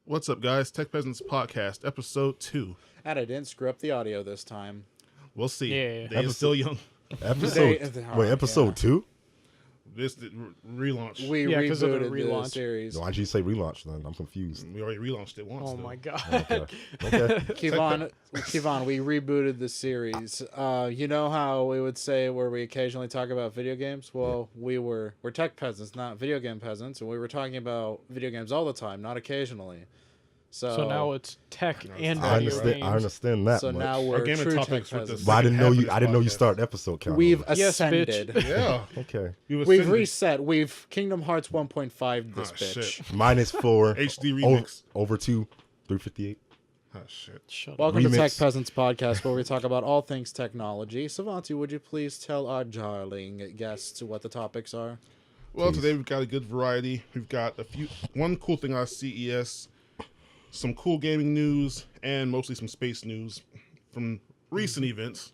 What's up, guys? Tech Peasants Podcast, episode 2. And I didn't screw up the audio this time. We'll see. Yeah. They are still young. Episode 2? This relaunch. We Yeah, 'cause of the rebooted the relaunch. series. Why'd you say relaunch then? I'm confused. We already relaunched it once. Oh though. my god. Okay. Kevon, we rebooted the series. You know how we would say where we occasionally talk about video games? Well, we're tech peasants, not video game peasants, and we were talking about video games all the time, not occasionally. So now it's tech and I video understand. games. I understand that So much. now Our we're gaming true tech topics with peasants. this- But I didn't know you. Half of I didn't know you this started episode count. We've Yes, ascended. bitch. Yeah. Okay. We've We've ascended. reset. We've Kingdom Hearts 1.5 this Oh, bitch. shit. Minus 4. HD remix. Over 2. 358. Oh, shit. Shut up. Welcome to Remix. Tech Peasants Podcast, where we talk about all things technology. Savanti, would you please tell our darling guests what the topics are? Well, Please. today we've got a good variety. We've got one cool thing out of CES, some cool gaming news, and mostly some space news from recent events.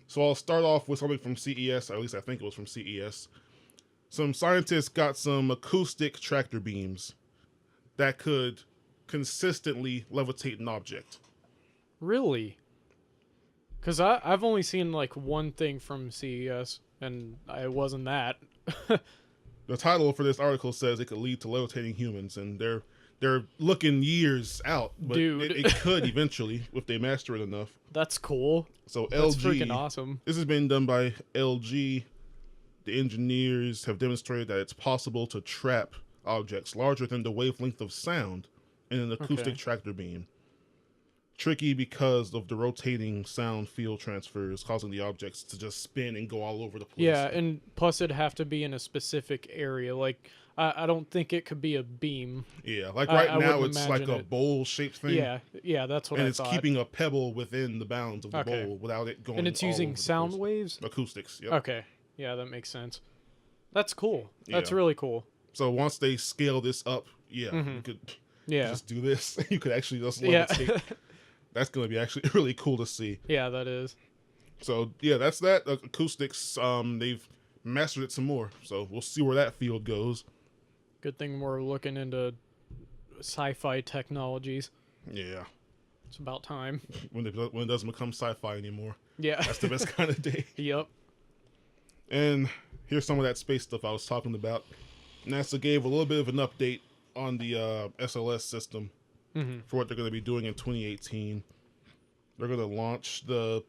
So I'll start off with something from CES, or at least I think it was from CES. Some scientists got some acoustic tractor beams that could consistently levitate an object. Really? Because I've only seen like one thing from CES, and it wasn't that. The title for this article says it could lead to levitating humans, and they're looking years out, but Dude. it could eventually if they master it enough. That's cool. So That's LG, freaking awesome. this has been done by LG. The engineers have demonstrated that it's possible to trap objects larger than the wavelength of sound in an acoustic Okay. tractor beam. Tricky because of the rotating sound field transfers, causing the objects to just spin and go all over the place. Yeah, and plus it'd have to be in a specific area. Like, I don't think it could be a beam. Yeah, like I right now wouldn't it's like imagine a it. bowl-shaped thing. Yeah, that's what And I it's thought. keeping a pebble within the bounds of the Okay. bowl without it going and it's all using over the sound place. waves? Acoustics, yep. Okay. Yeah, that makes sense. That's cool. That's Yeah. really cool. So once they scale this up, you Mhm. could Yeah. just do this. You could actually just Yeah. levitate. That's going to be actually really cool to see. Yeah, that is. So yeah, that's that. Acoustics, they've mastered it some more. So we'll see where that field goes. Good thing we're looking into sci-fi technologies. Yeah, It's about time. when it doesn't become sci-fi anymore, Yeah. that's the best kind of day. Yep. And here's some of that space stuff I was talking about. NASA gave a little bit of an update on the SLS system Mm-hmm. for what they're going to be doing in 2018. They're going to launch the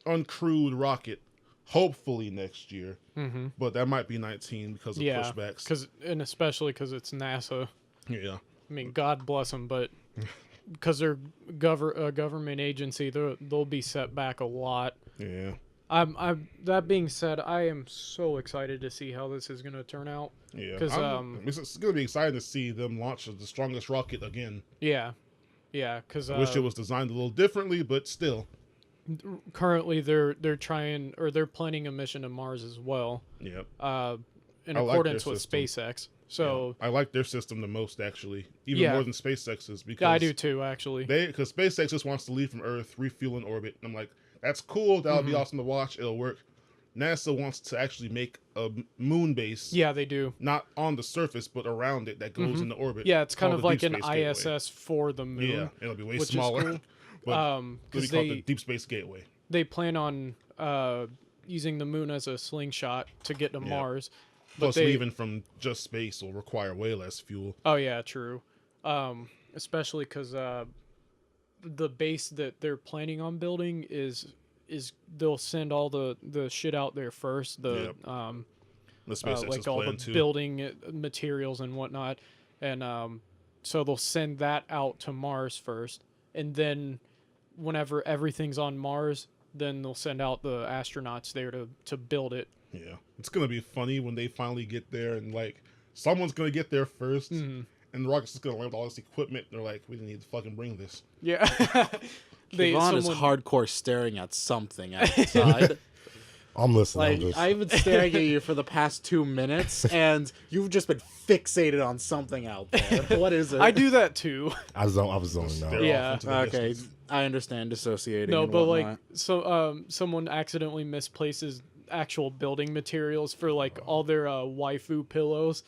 uncrewed rocket, hopefully next year, Mm-hmm. but that might be 19 because of Yeah, pushbacks. especially because it's NASA. Yeah, I mean, God bless them, but because they're a government agency, they'll be set back a lot. yeah. That being said, I am so excited to see how this is going to turn out. Yeah, 'Cause, it's going to be exciting to see them launch the strongest rocket again. Yeah, because I wish it was designed a little differently, but still. currently they're trying, or they're planning a mission to Mars as well. Yep. In I like accordance their with system. SpaceX. So I like their system the most, actually, even Yeah. more than SpaceX's, because yeah, I do too, actually. because SpaceX just wants to leave from Earth, refuel in orbit. And I'm like, that's cool. That'll Mm-hmm. be awesome to watch. It'll work. NASA wants to actually make a moon base, Yeah, they do. not on the surface, but around it that goes into orbit. Yeah, it's kind called of the like Deep an Space Gateway. ISS for the moon. Yeah, it'll be way which is smaller. cool. But it'll be Because called the Deep Space Gateway. they plan on using the moon as a slingshot to get to Yeah. Mars. Plus, they- leaving from just space will require way less fuel. Oh yeah, true. Especially because the base that they're planning on building is they'll send all the shit out there first. The The SpaceX like is all the planned to. building materials and whatnot, and so they'll send that out to Mars first, and then whenever everything's on Mars, then they'll send out the astronauts there to build it. Yeah, it's gonna be funny when they finally get there, and like someone's gonna get there 1st, Mm-hmm. and the rocket's just gonna land with all this equipment. And they're like, we didn't need to fucking bring this. Yeah. Kevon is hardcore staring at something outside. I'm listening. Like, I'm just, I've been staring at you for the past 2 minutes, and you've just been fixated on something out there. What is it? I do that too. I was zoning Stare out. Yeah. off into the Okay, distance. I understand dissociating. No, and but whatnot. like, so someone accidentally misplaces actual building materials for like all their waifu pillows.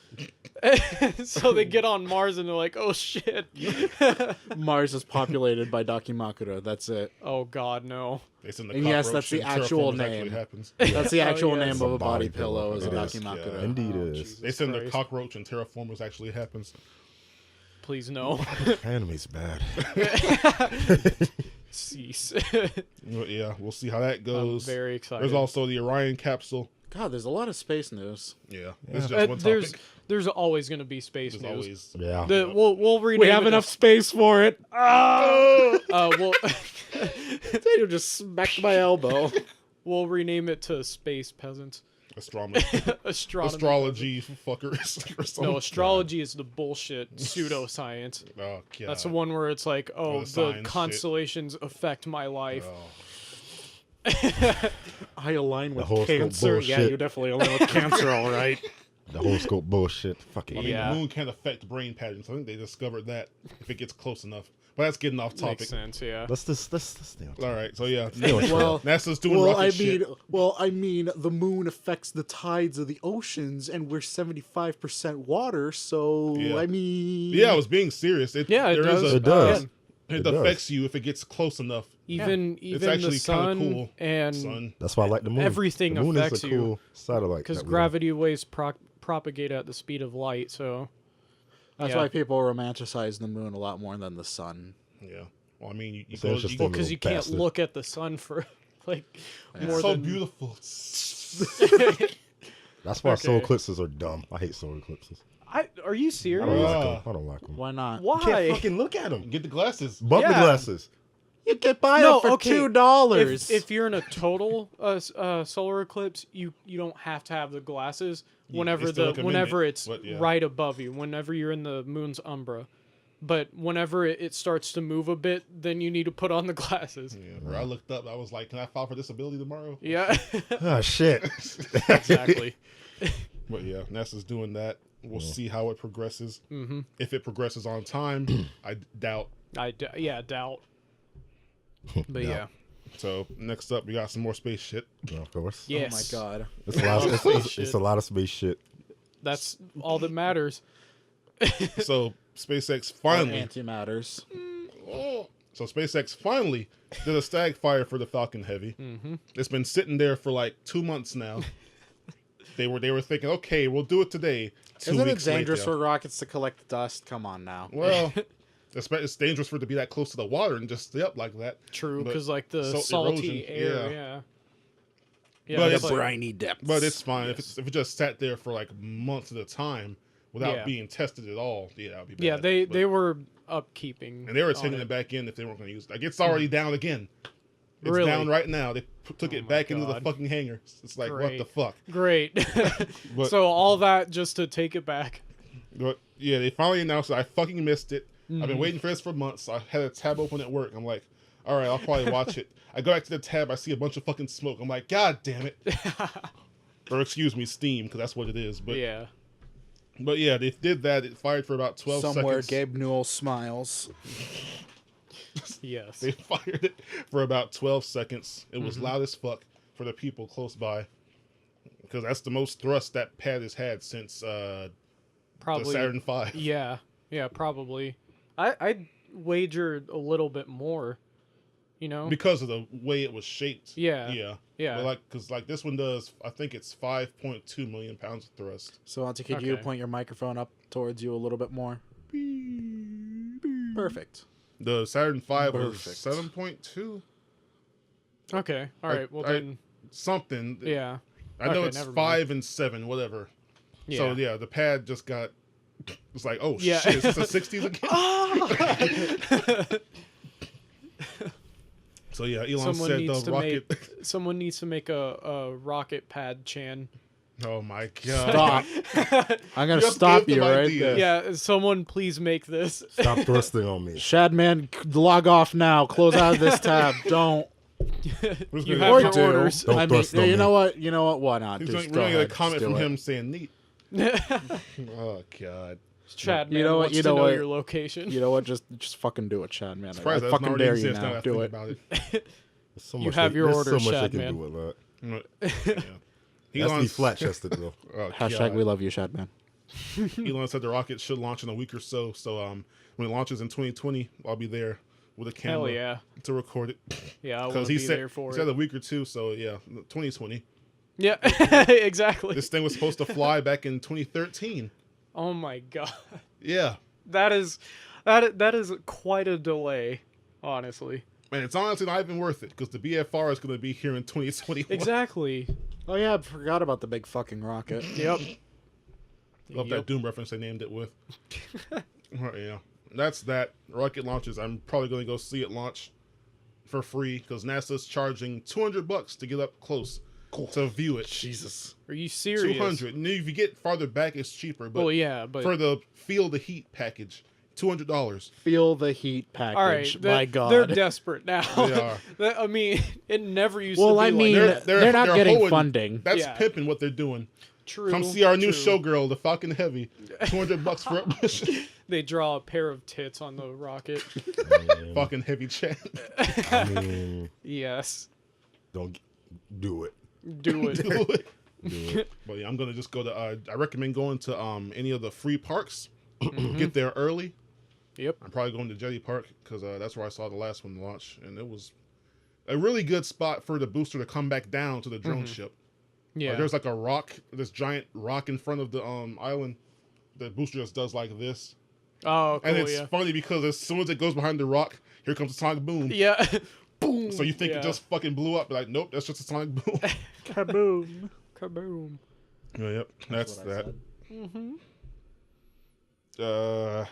So they get on Mars and they're like, oh shit. Mars is populated by Dakimakura. That's it. Oh god, no. They send the And yes, cockroach that's the and actual terraformers actually name. happens. That's the actual yes. name of a body body pillow. pillow. Is a It is, Dakimakura. yeah. Indeed Oh, is. Jesus They send the Christ. cockroach and terraformers actually happens. Please no. Anime's bad. Cease. But yeah, we'll see how that I'm goes. very excited. There's also the Orion capsule. God, there's a lot of space news. Yeah, it's just one topic. There's always going to be space There's news. always. Yeah. We'll rename We have it enough space for it. we'll Daniel just smacked my elbow. we'll rename it to Space Peasants. Astronomy. Astronomy. Astrology fuckers. Or something. No, astrology is the bullshit pseudoscience. Oh, God. That's the one where it's like, oh, the the science shit. constellations affect my life. Oh. I align with horoscope Cancer. Yeah, bullshit. you definitely align with Cancer, all right. The horoscope bullshit. Fuck I it. mean, Yeah. the moon can affect brain patterns. I think they discovered that if it gets close enough. But that's getting off topic. Makes sense, yeah. Let's stay on. All right, so yeah. Well, NASA's doing Well, rocket shit. I mean, the moon affects the tides of the oceans, and we're 75% water. So, Yeah. I mean, Yeah, I was being serious. Yeah, it does. It does. It It does. affects you if it gets close enough. Even It's the actually sun kinda cool. and Sun. That's why I like the moon. Everything the moon affects is a cool you. satellite. because that we gravity waves propagate at the speed of light, so that's Yeah. why people romanticize the moon a lot more than the sun. Yeah. Well, I mean, you It's go. interesting. You, because you Little can't bastard. look at the sun for like it's more so than beautiful. have. That's why solar Okay. eclipses are dumb. I hate solar eclipses. Are you I serious? don't like Ah. them. I don't like them. Why not? You can't Why? fucking look at them. Get the glasses. Bump the Yeah. glasses. You can buy No, it for okay. $2. If you're in a total solar eclipse, you don't have to have the glasses whenever they still recommend whenever it, it's but yeah. right above you, whenever you're in the moon's umbra. But whenever it starts to move a bit, then you need to put on the glasses. Yeah, bro, I looked up. I was like, "Can I file for disability tomorrow?" Yeah, Ah, shit. exactly. But yeah, NASA's doing that. We'll see how it progresses. Mm-hmm. If it progresses on time, I doubt. Doubt. But Yeah. yeah. So next up, we got some more space shit. Yeah, of course. Yes. Oh my god. It's a lot. Space It's shit. a lot of space shit. That's all that matters. So SpaceX finally. Antimatters. So SpaceX finally did a stag fire for the Falcon Heavy. Mm-hmm. It's been sitting there for like 2 months now. They were thinking, okay, we'll do it today. 2 Isn't it weeks dangerous later. for rockets to collect dust? Come on now. Well, it's dangerous for it to be that close to the water and just stay up like that. True, But because like the salt salty erosion, air. yeah. Yeah. But it's it's like- briny depths. But it's fine if it just sat there for like months at a time without Yeah. being tested at all. Yeah, that would be bad. yeah, But- they were upkeeping. and they were on taking it. it back in if they weren't going to use it. Like it's already down again. It's Really? down right now. They took Oh it my back into the God. fucking hangar. It's like Great. what the fuck. Great. But- So all that just to take it back. But yeah, they finally announced it. I fucking missed it. I've Mm-hmm. been waiting for this for months. I had a tab open at work. I'm like, all right, I'll probably watch it. I go back to the tab. I see a bunch of fucking smoke. I'm like, God damn it. Or excuse me, steam, because that's what it is. But Yeah. But yeah, they did that. It fired for about 12 Somewhere seconds. Gabe Newell smiles. Yes. They fired it for about 12 seconds. It Mm-hmm. was loud as fuck for the people close by. Because that's the most thrust that pad has had since the Probably. Saturn V. Yeah. Yeah. Probably. I'd wager a little bit more. You know. Because of the way it was shaped. Yeah. Yeah. Yeah. But because this one does, I think it's 5.2 million pounds of thrust. So, Auntie, could you Okay. point your microphone up towards you a little bit more? Perfect. The Saturn V was Perfect. 7.2 Okay. All right. Well I- then. something. Yeah. I know Okay, it's never mind. 5 and 7, whatever. Yeah. So yeah, the pad just got. It's like, oh Yeah. shit, is this the 60s again? So yeah, Elon Someone said needs the to rocket. make. Someone needs to make a rocket pad chan. Oh my god! Stop. I'm going to Just stop give you them right ideas. there. Yeah. Someone please make this. Stop thrusting on me. Shadman, log off now. Close out of this tab. Don't. Who's You gonna have get your a com- orders. Don't I mean, thrust on you me. know what? You know what? Why not? We're Just gonna go get a ahead. comment Just from do it. him saying neat. Oh god! Chad, man, You know what- wants you to know know what? your location. You know what? Just fucking do it, Chad, man. I Surprised that fucking already dare you exists now now. that I Do think it. about it. There's so You much have your there's orders, so much Shad, they can man. do with that. Yeah. That's Elon's- the flat chested though. Oh, Hashtag God. we love you, Shadman. Elon said the rocket should launch in a week or so. So when it launches in 2020, I'll be there with a camera Hell yeah. to record it. Yeah, I want Because to he be said there for he said it. a week or two. So yeah, 2020. Yeah, exactly. This thing was supposed to fly back in 2013. Oh my god. Yeah, That is quite a delay, honestly. man, it's honestly not even worth it because the BFR is going to be here in 2021. Exactly. Oh yeah, I forgot about the big fucking rocket. Yep. Love that Doom reference they named it with. Right, yeah, that's that. Rocket launches. I'm probably going to go see it launch for free because NASA's charging $200 to get up close to view it. Jesus. Are you serious? 200. And if you get farther back, it's cheaper. But Well, yeah, but for the feel the heat package, $200. Feel the heat package. all right, My God. they're desperate now. They are. I mean, it never used Well, to be I mean, like that. they're not getting hoeing- funding. That's Yeah. pimping what they're doing. True. Come see our new true. showgirl, the Falcon Heavy. $200 for admission. They draw a pair of tits on the rocket. Falcon Heavy chat. I mean, Yes. don't do it. Do it. Do it. Do it. But yeah, I'm gonna just go to. I recommend going to any of the free parks. Get there early. Yep. I'm probably going to Jetty Park because that's where I saw the last one launch, and it was a really good spot for the booster to come back down to the drone ship. Yeah. There's like a rock, this giant rock in front of the island. The booster just does like this, Oh, cool. and it's Yeah. funny because as soon as it goes behind the rock, here comes a sonic boom. Yeah. Boom. So you think yeah. it just fucking blew up? Like, nope, that's just a sonic boom. Kaboom. Kaboom. Oh, yep, that's what I that. said.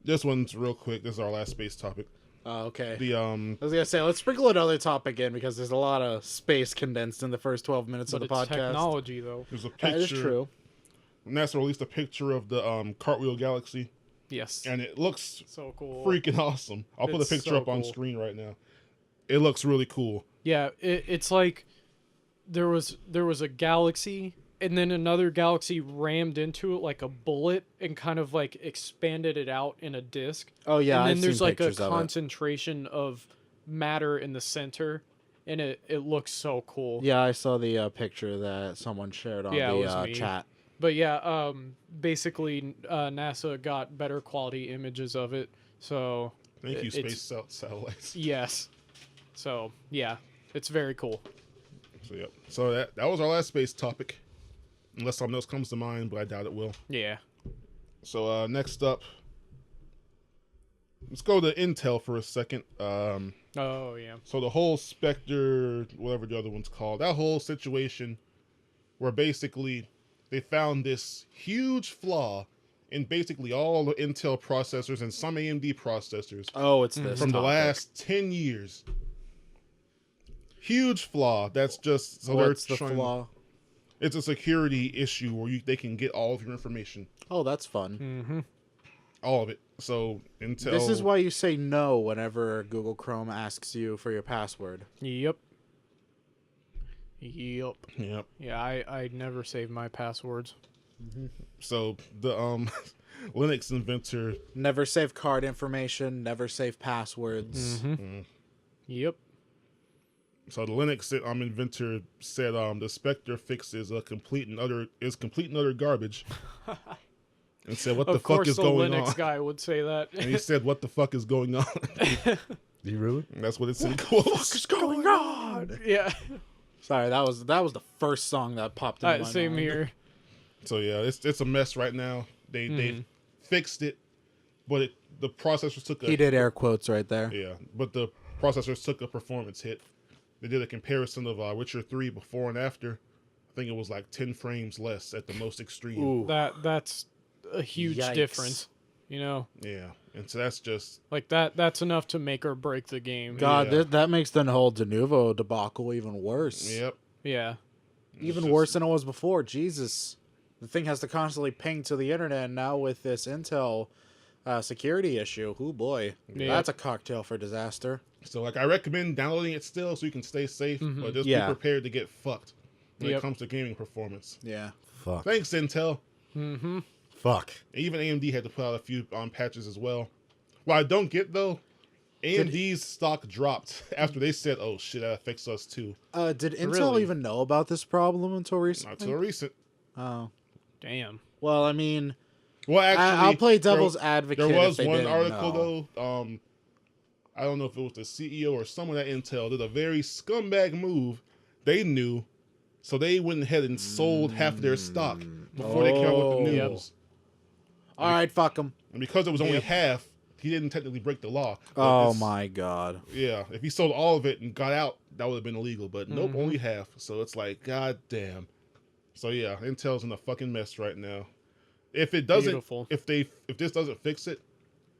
This one's real quick. This is our last space topic. Oh, okay. The I was gonna say, let's sprinkle another topic in because there's a lot of space condensed in the first 12 minutes But of the it's podcast. technology, though. there's a picture. That is true. NASA released a picture of the Cartwheel galaxy, Yes. and it looks So cool. freaking awesome. I'll put a It's picture so up on cool. screen right now. It looks really cool. Yeah, it's like there was a galaxy and then another galaxy rammed into it like a bullet and kind of like expanded it out in a disc. Oh yeah, and then I've there's seen like a pictures of it. concentration of matter in the center, and it looks so cool. Yeah, I saw the picture that someone shared on Yeah, it was the me. chat. But yeah, basically NASA got better quality images of it. So Thank you, it's- space satellites. yes, so yeah, it's very cool. So yep. So that was our last space topic. Unless something else comes to mind, but I doubt it will. Yeah. So next up, let's go to Intel for a second. Oh yeah. So the whole Spectre, whatever the other one's called, that whole situation where basically they found this huge flaw in basically all the Intel processors and some AMD processors Oh, it's this from the topic. last 10 years. Huge flaw. That's just so What's they're the trying- flaw? It's a security issue where they can get all of your information, Oh, that's fun. Mm-hmm. all of it. So Intel. This is why you say no whenever Google Chrome asks you for your password. Yep. Yep. Yep. Yeah, I never save my passwords. So the Linux inventor. Never save card information. Never save passwords. Yep. So the Linux inventor said the Spectre fix is complete and utter garbage. And said, "What the Of fuck course, is the going Linux on?" guy would say that. And he said, "What the fuck is going on?" Do you really? And that's what it said. What's going on? Yeah. Sorry, that was the first song that popped in my Same mind. here. So yeah, it's a mess right now. They fixed it, but the processors took a He did air quotes right there. yeah, but the processors took a performance hit. They did a comparison of Witcher 3 before and after. I think it was like 10 frames less at the most extreme. Ooh. That's a huge Yikes. difference. You know, Yeah, and so that's just like that's enough to make or break the game. God, Yeah. that makes the whole Denuvo debacle even worse. yep. Yeah. Even just- worse than it was before. Jesus. The thing has to constantly ping to the internet, and now with this Intel security issue. Oh boy. Yeah. That's a cocktail for disaster. So like I recommend downloading it still so you can stay safe, but just Yeah. be prepared to get fucked when Yep. it comes to gaming performance. Yeah. Fuck. Thanks, Intel. Fuck. Even AMD had to put out a few patches as well. What I don't get though AMD's stock dropped after they said, "Oh shit, that affects us too." Did Intel Really? even know about this problem until recently? Not till recent. Oh, Damn. well, I mean, Well, actually, I'll play devil's advocate. There was if they one didn't article know. though. I don't know if it was the CEO or someone at Intel did a very scumbag move. They knew, so they went ahead and sold half of their stock before they came out with the Oh. news. All right, fuck them. And because it was only half, he didn't technically break the law. But Oh it's- my god. Yeah, if he sold all of it and got out, that would have been illegal. But nope, only half. So it's like, god damn. So yeah, Intel's in a fucking mess right now. If it doesn't, Beautiful. if this doesn't fix it,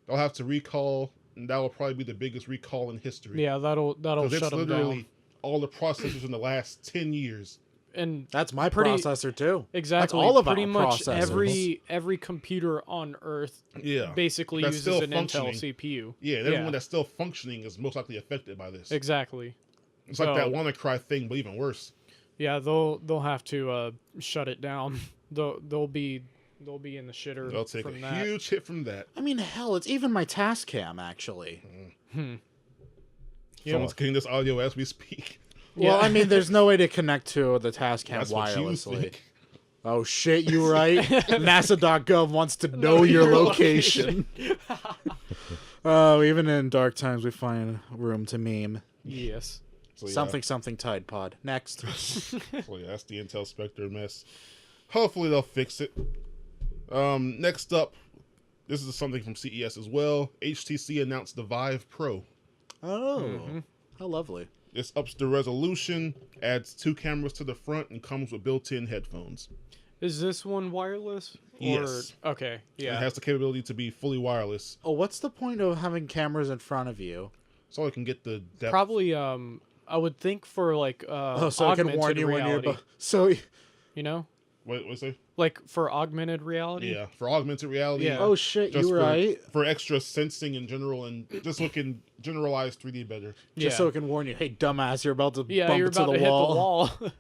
they'll have to recall, and that will probably be the biggest recall in history. Yeah, that'll because it's shut them literally down. all the processors in the last 10 years. And That's my Pretty- processor too. exactly, That's all of pretty our much processors. every computer on Earth Yeah, basically That's uses still an functioning. Intel CPU. yeah, and everyone that's still functioning is most likely affected by this. Exactly. It's like that So- WannaCry thing, but even worse. Yeah, they'll have to shut it down. They'll be in the shitter They'll take from a that. huge hit from that. I mean, hell, it's even my task cam actually. Someone's getting this audio as we speak. Well, Yeah. I mean, there's no way to connect to the task cam That's what you wirelessly. think. Oh shit, you right? NASA.gov wants to know your location. Oh, even in dark times, we find room to meme. Yes. So, yeah. Something Tide Pod. Next. So yeah, that's the Intel Spectre mess. Hopefully they'll fix it. Next up, this is something from CES as well. HTC announced the Vive Pro. Oh, how lovely. This ups the resolution, adds 2 cameras to the front, and comes with built-in headphones. Is this one wireless? Yes. Okay. Yeah. It has the capability to be fully wireless, Oh, what's the point of having cameras in front of you? so it can get the depth. Probably. I would think for like Oh, so I can augmented warn you when reality. you're. So. You know, What's it? like for augmented reality. Yeah, for augmented reality. Yeah. Oh shit, just you for, right. For extra sensing in general, and just looking generalized 3D better. Just Yeah. so it can warn you, hey dumbass, you're about to Yeah, bump you're into about the to wall. hit the wall.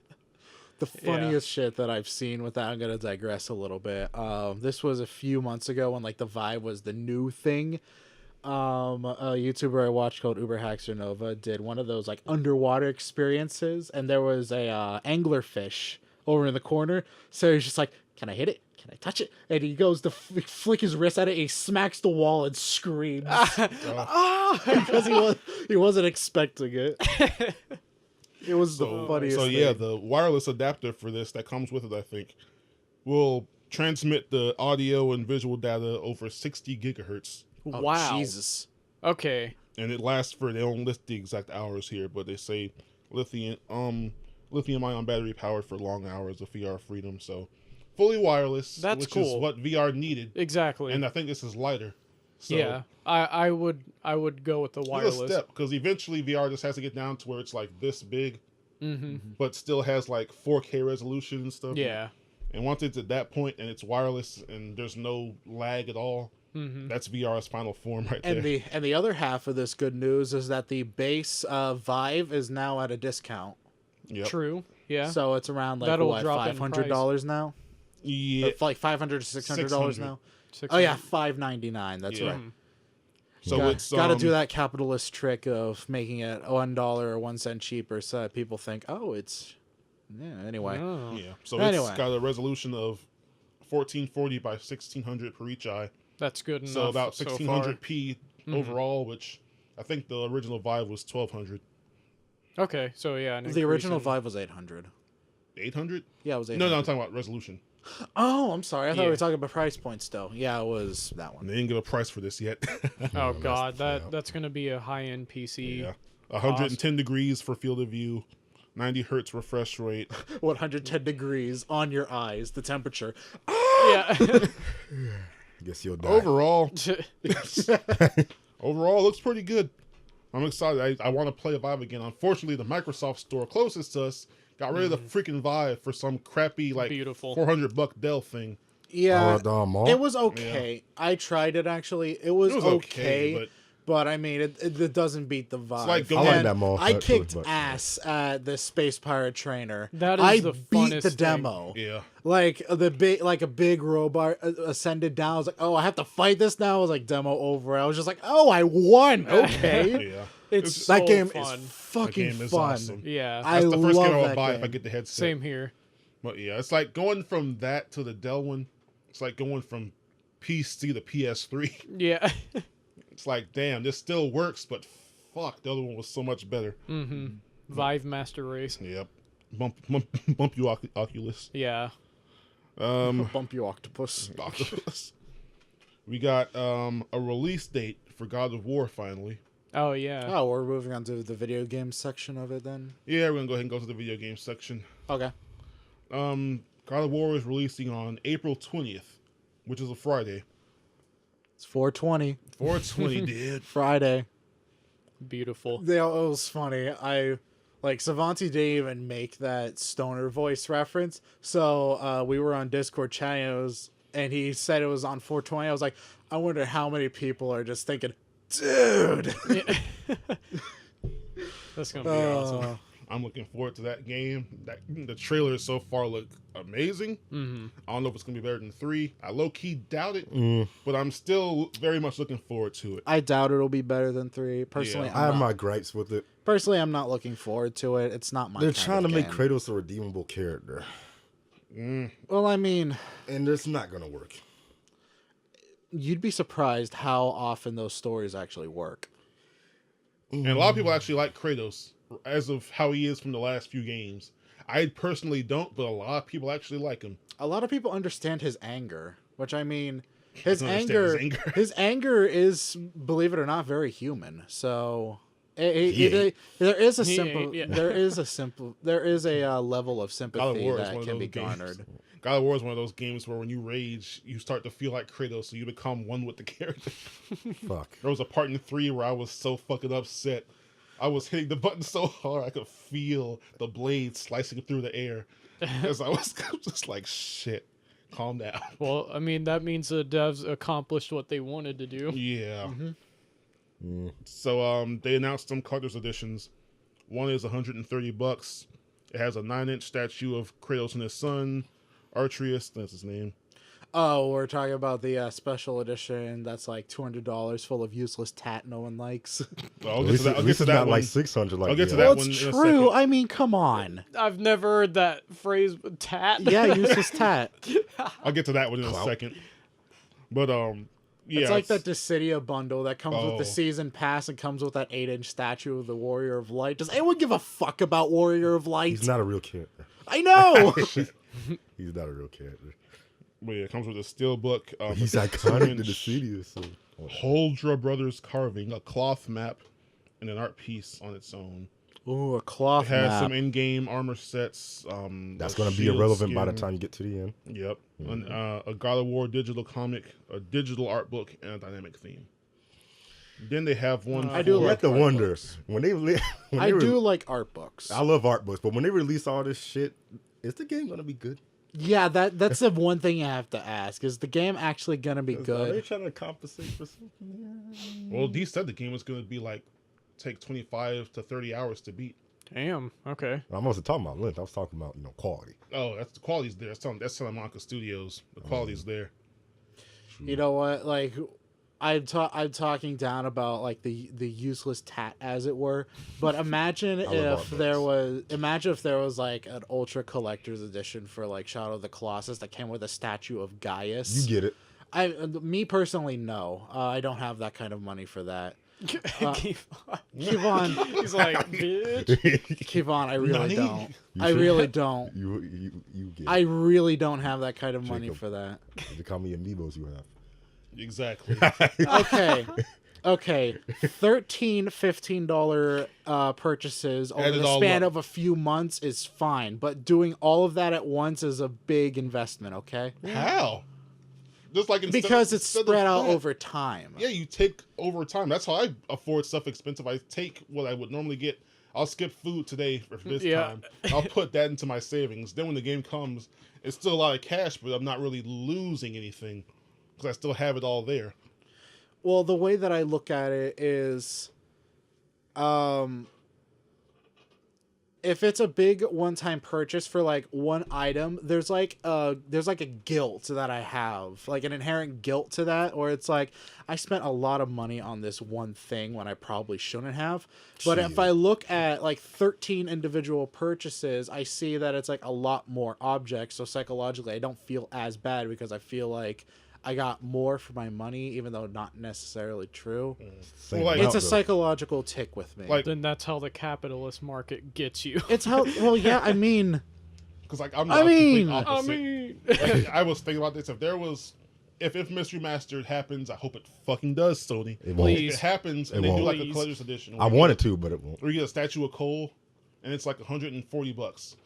The funniest shit that I've seen with that, I'm gonna digress a little bit. This was a few months ago when like the Vive was the new thing. A YouTuber I watched called Uber Haxer Nova did one of those like underwater experiences, and there was a anglerfish over in the corner. So he's just like, "Can I hit it? Can I touch it?" And he goes to flick his wrist at it. And he smacks the wall and screams because he wasn't expecting it. It was the funniest. So yeah, thing. the wireless adapter for this that comes with it, I think, will transmit the audio and visual data over 60 gigahertz, Oh, Wow. Jesus. Okay. and it lasts for, they don't list the exact hours here, but they say lithium-ion battery powered for long hours of VR freedom. So fully wireless, That's which cool. is what VR needed, Exactly. and I think this is lighter. So yeah. I would go with the it's wireless. a step, because eventually VR just has to get down to where it's like this big, but still has like 4K resolution and stuff. Yeah. And once it's at that point and it's wireless and there's no lag at all, that's VR's final form right there. And the other half of this good news is that the base Vive is now at a discount. Yep. True. Yeah. So it's around like That'll what, drop in $500 now? Yeah. Like $500 to $600 $600. now. 600. Oh yeah, $599. That's Yeah. right. So it's Got to do that capitalist trick of making it $1 or 1 cent cheaper, so that people think, oh, it's Anyway, Oh. Yeah. So Anyway. it's got a resolution of 1440 by 1600 per each eye. That's good enough. So about so 1600p overall, which I think the original Vive was 1200. far. Okay. So yeah. an the original increase in- Vive was 800. 800? Yeah, it was 800. No, I'm talking about resolution. Oh, I'm sorry. I thought we Yeah. were talking about price points still. Yeah, it was that one. They didn't get a price for this yet. Oh god, that's gonna be a high-end PC. Yeah. 110 degrees for field of view, 90 hertz refresh rate. 110 degrees on your eyes, the temperature. Yeah. Guess you'll die. Overall, overall, it looks pretty good. I'm excited. I want to play a Vive again. Unfortunately, the Microsoft store closest to us got rid of the freaking Vive for some crappy like Beautiful. $400 Dell thing. Yeah, Oh, the mall? it was okay. I tried it actually. It was, It was okay, okay, But I mean, it doesn't beat the Vive. like I going- like And that mall. I really kicked much. ass at the Space Pirate Trainer. That is I the beat funnest the thing. demo. Yeah. Like a big robot ascended down. I was like, oh, I have to fight this now. I was like, demo over. I was just like, oh, I won. Okay. Yeah. It's That so game fun. is That fucking game is fun. awesome. Yeah. I That's the first love game I that would buy game. if I get the headset. Same here. But yeah, it's like going from that to the Dell one. It's like going from PC to PS3. Yeah. It's like, damn, this still works, but fuck, the other one was so much better. Mm-hmm. Vive Master Race. Yep. Bump you, Oculus. Yeah. Bump you, octopus. Oculus. We got a release date for God of War finally. Oh yeah. Oh, we're moving on to the video game section of it then. Yeah, we're gonna go ahead and go to the video game section. Okay. God of War is releasing on April 20th, which is a Friday. It's 420 420, dude. Friday. Beautiful. It was funny. Savanti didn't even make that stoner voice reference. So we were on Discord channels and he said it was on 420. I was like, I wonder how many people are just thinking, dude. That's gonna be awesome. I'm looking forward to that game. The trailers so far look amazing. Mm-hmm. I don't know if it's gonna be better than 3. I low key doubt it, but I'm still very much looking forward to it. I doubt it'll be better than 3. Personally, Yeah. I have my gripes with it. personally, I'm not looking forward to it. It's not my They're kind trying of to make game. Kratos a redeemable character, Well, I mean, and it's not gonna work. you'd be surprised how often those stories actually work. And a lot of people actually like Kratos as of how he is from the last few games. I personally don't, but a lot of people actually like him. A lot of people understand his anger, which I mean, I his don't understand anger, his anger. his anger is, believe it or not, very human. So there is a He simple, ain't, yeah. there is a level of God of sympathy War is that one of can those be games. garnered. God of War is one of those games where when you rage, you start to feel like Kratos, so you become one with the character. Fuck. There was a part in 3 where I was so fucking upset. I was hitting the button so hard I could feel the blades slicing through the air. As I was just like, shit, calm down. Well, I mean that means the devs accomplished what they wanted to do. Yeah. So they announced some collector's editions. One is $130. It has a 9-inch statue of Kratos and his son, Atreus. That's his name. Oh, we're talking about the special edition that's like $200 full of useless tat no one likes. I'll At get least, to that. I'll at get least to it's that not one. like 600. Like I'll get to the that other. one Well, it's in a true. second. I mean, come on. I've never heard that phrase, tat. Yeah, useless tat. I'll get to that one in a second. But yeah, It's like that Dissidia bundle that comes with Oh. the season pass and comes with that 8-inch statue of the Warrior of Light. Does anyone give a fuck about Warrior of Light? He's not a real character. I know. He's not a real character. But yeah, it comes with a steel book. He's a iconic to the 2-inch city. So. Holdra Brothers carving, a cloth map, and an art piece on its own. Ooh, a It cloth has map. some in-game armor sets. That's a going to be shield irrelevant by the skin. time you get to the end. Yep. A God of War digital comic, a digital art book, and a dynamic theme. Then they have one. I do for- You like have to art wonder books. when they when I they do like art books. I love art books, but when they release all this shit, is the game gonna be good? Yeah, that's the one thing you have to ask. Is the game actually going to be Are they good? trying to compensate for something? Well, D said the game was going to be like take 25 to 30 hours to beat. Damn. Okay. I wasn't talking about length. I was talking about quality. Oh, that's the quality's there. That's Santa Monica Studios. The quality's there. You know what? Like, I'm talking down about like the useless tat, as it were. But imagine love if art there was like an ultra collector's edition for like Shadow of the Colossus that came with a statue of Gaius. You get it. Me personally, no. I don't have that kind of money for that. Keep on. Kevon, He's like, bitch. Kevon, I really Nani? don't. You I should. really don't. You get I it. really don't have that kind of money Jacob. for that. You call me amiibos you have. Exactly. Okay. $13-15 purchases over Add it the all span up. of a few months is fine, but doing all of that at once is a big investment, okay? How? Just like Because it's instead of spread out that- over time. Yeah, you take over time. That's how I afford stuff expensive. I take what I would normally get. I'll skip food today for this Yeah. time. I'll put that into my savings. Then when the game comes, it's still a lot of cash, but I'm not really losing anything because I still have it all there. Well, the way that I look at it is, if it's a big one-time purchase for like one item, there's like a guilt that I have, like an inherent guilt to that, or it's like I spent a lot of money on this one thing when I probably shouldn't have. But if I look at like 13 individual purchases, I see that it's like a lot more objects. So psychologically, I don't feel as bad because I feel like I got more for my money, even though not necessarily true. Well, like, It's a psychological tick with me. Like- Then that's how the capitalist market gets you. It's how. Well, yeah. I mean, because like I'm I the mean- complete I opposite. mean, Like, I was thinking about this. If Infamous Remastered happens, I hope it fucking does, Sony. It won't. If Please. it happens and It they do won't. like a Please. collector's edition, I wanted to, but it won't. or you get a statue of Cole, and it's like $140.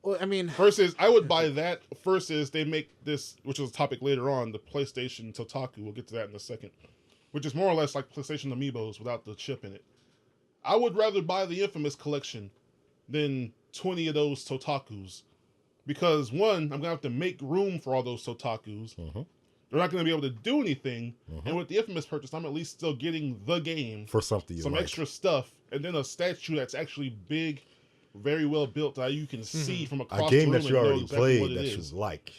well, I mean, Versus, I would buy that. Versus, they make this, which is a topic later on, the PlayStation Totaku. We'll get to that in a second. Which is more or less like PlayStation Amiibos without the chip in it. I would rather buy the Infamous collection than 20 of those Totakus. Because, one, I'm going to have to make room for all those Totakus. They're not going to be able to do anything. And with the Infamous purchase, I'm at least still getting the game. For something you Some like. extra stuff. And then a statue that's actually big, very well built, that you can see from across A game the room that and you know already exactly what played it that you is. like.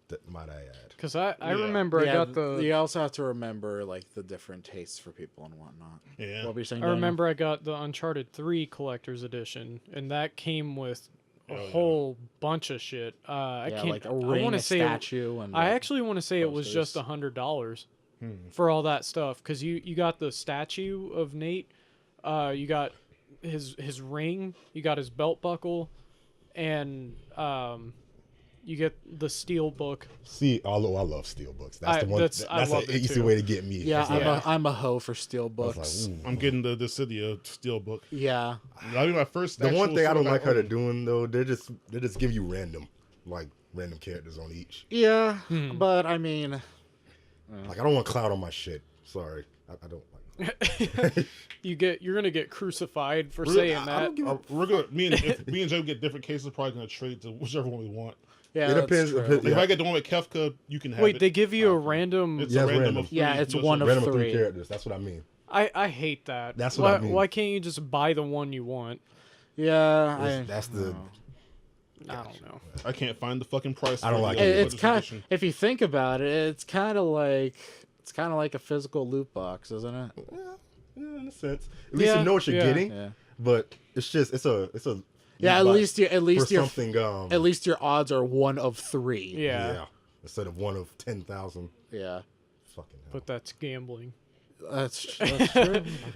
That might I add. because I Yeah. remember I got the You also have to remember like the different tastes for people and whatnot. Yeah. What were you saying? I Daniel? remember I got the Uncharted 3 collector's edition, and that came with a Oh, yeah. whole bunch of shit. I Yeah, can't. like a I ring, want a to say. statue, and I like, actually want to say it was just posters. $100 for all that stuff, because you got the statue of Nate, you got his ring, you got his belt buckle, and you get the steel book. See, although I love steelbooks, that's the one. That's I love an it easy too. way to get me. Yeah, It's like, I'm a hoe for steel I was books. like, ooh. I'm getting the Dissidia Steelbook. Yeah, That'll be my first. The one actual thing I don't sword like how they're own. doing though, they just give you random characters on each. yeah, but I mean, Like I don't want Cloud on my shit. Sorry, I don't like. You're gonna get crucified for Really? saying I that. don't give a- We're gonna if me and Joe get different cases, probably gonna trade to whichever one we want. yeah, It that's depends. true. Like, if Yeah. I get the one with Kefka, you can have Wait, it. they give you a random. It's Yeah, a it's random random. of three. Yeah, it's just one of Random of three. 3 characters. That's what I mean. I hate that. That's what I mean. Why can't you just buy the one you want? Yeah, That's the. I don't know. I can't find the fucking price. I don't for like the it. other it's kind. edition. If you think about it, it's kind of like a physical loot box, isn't it? Yeah, in a sense. At least Yeah, you know what you're yeah. getting. Yeah. But it's a. Yeah, at box least you at for least your something. at least your odds are one of 3. Yeah, Instead of one of 10,000. Yeah. Fucking hell. but that's gambling, That's true. I hate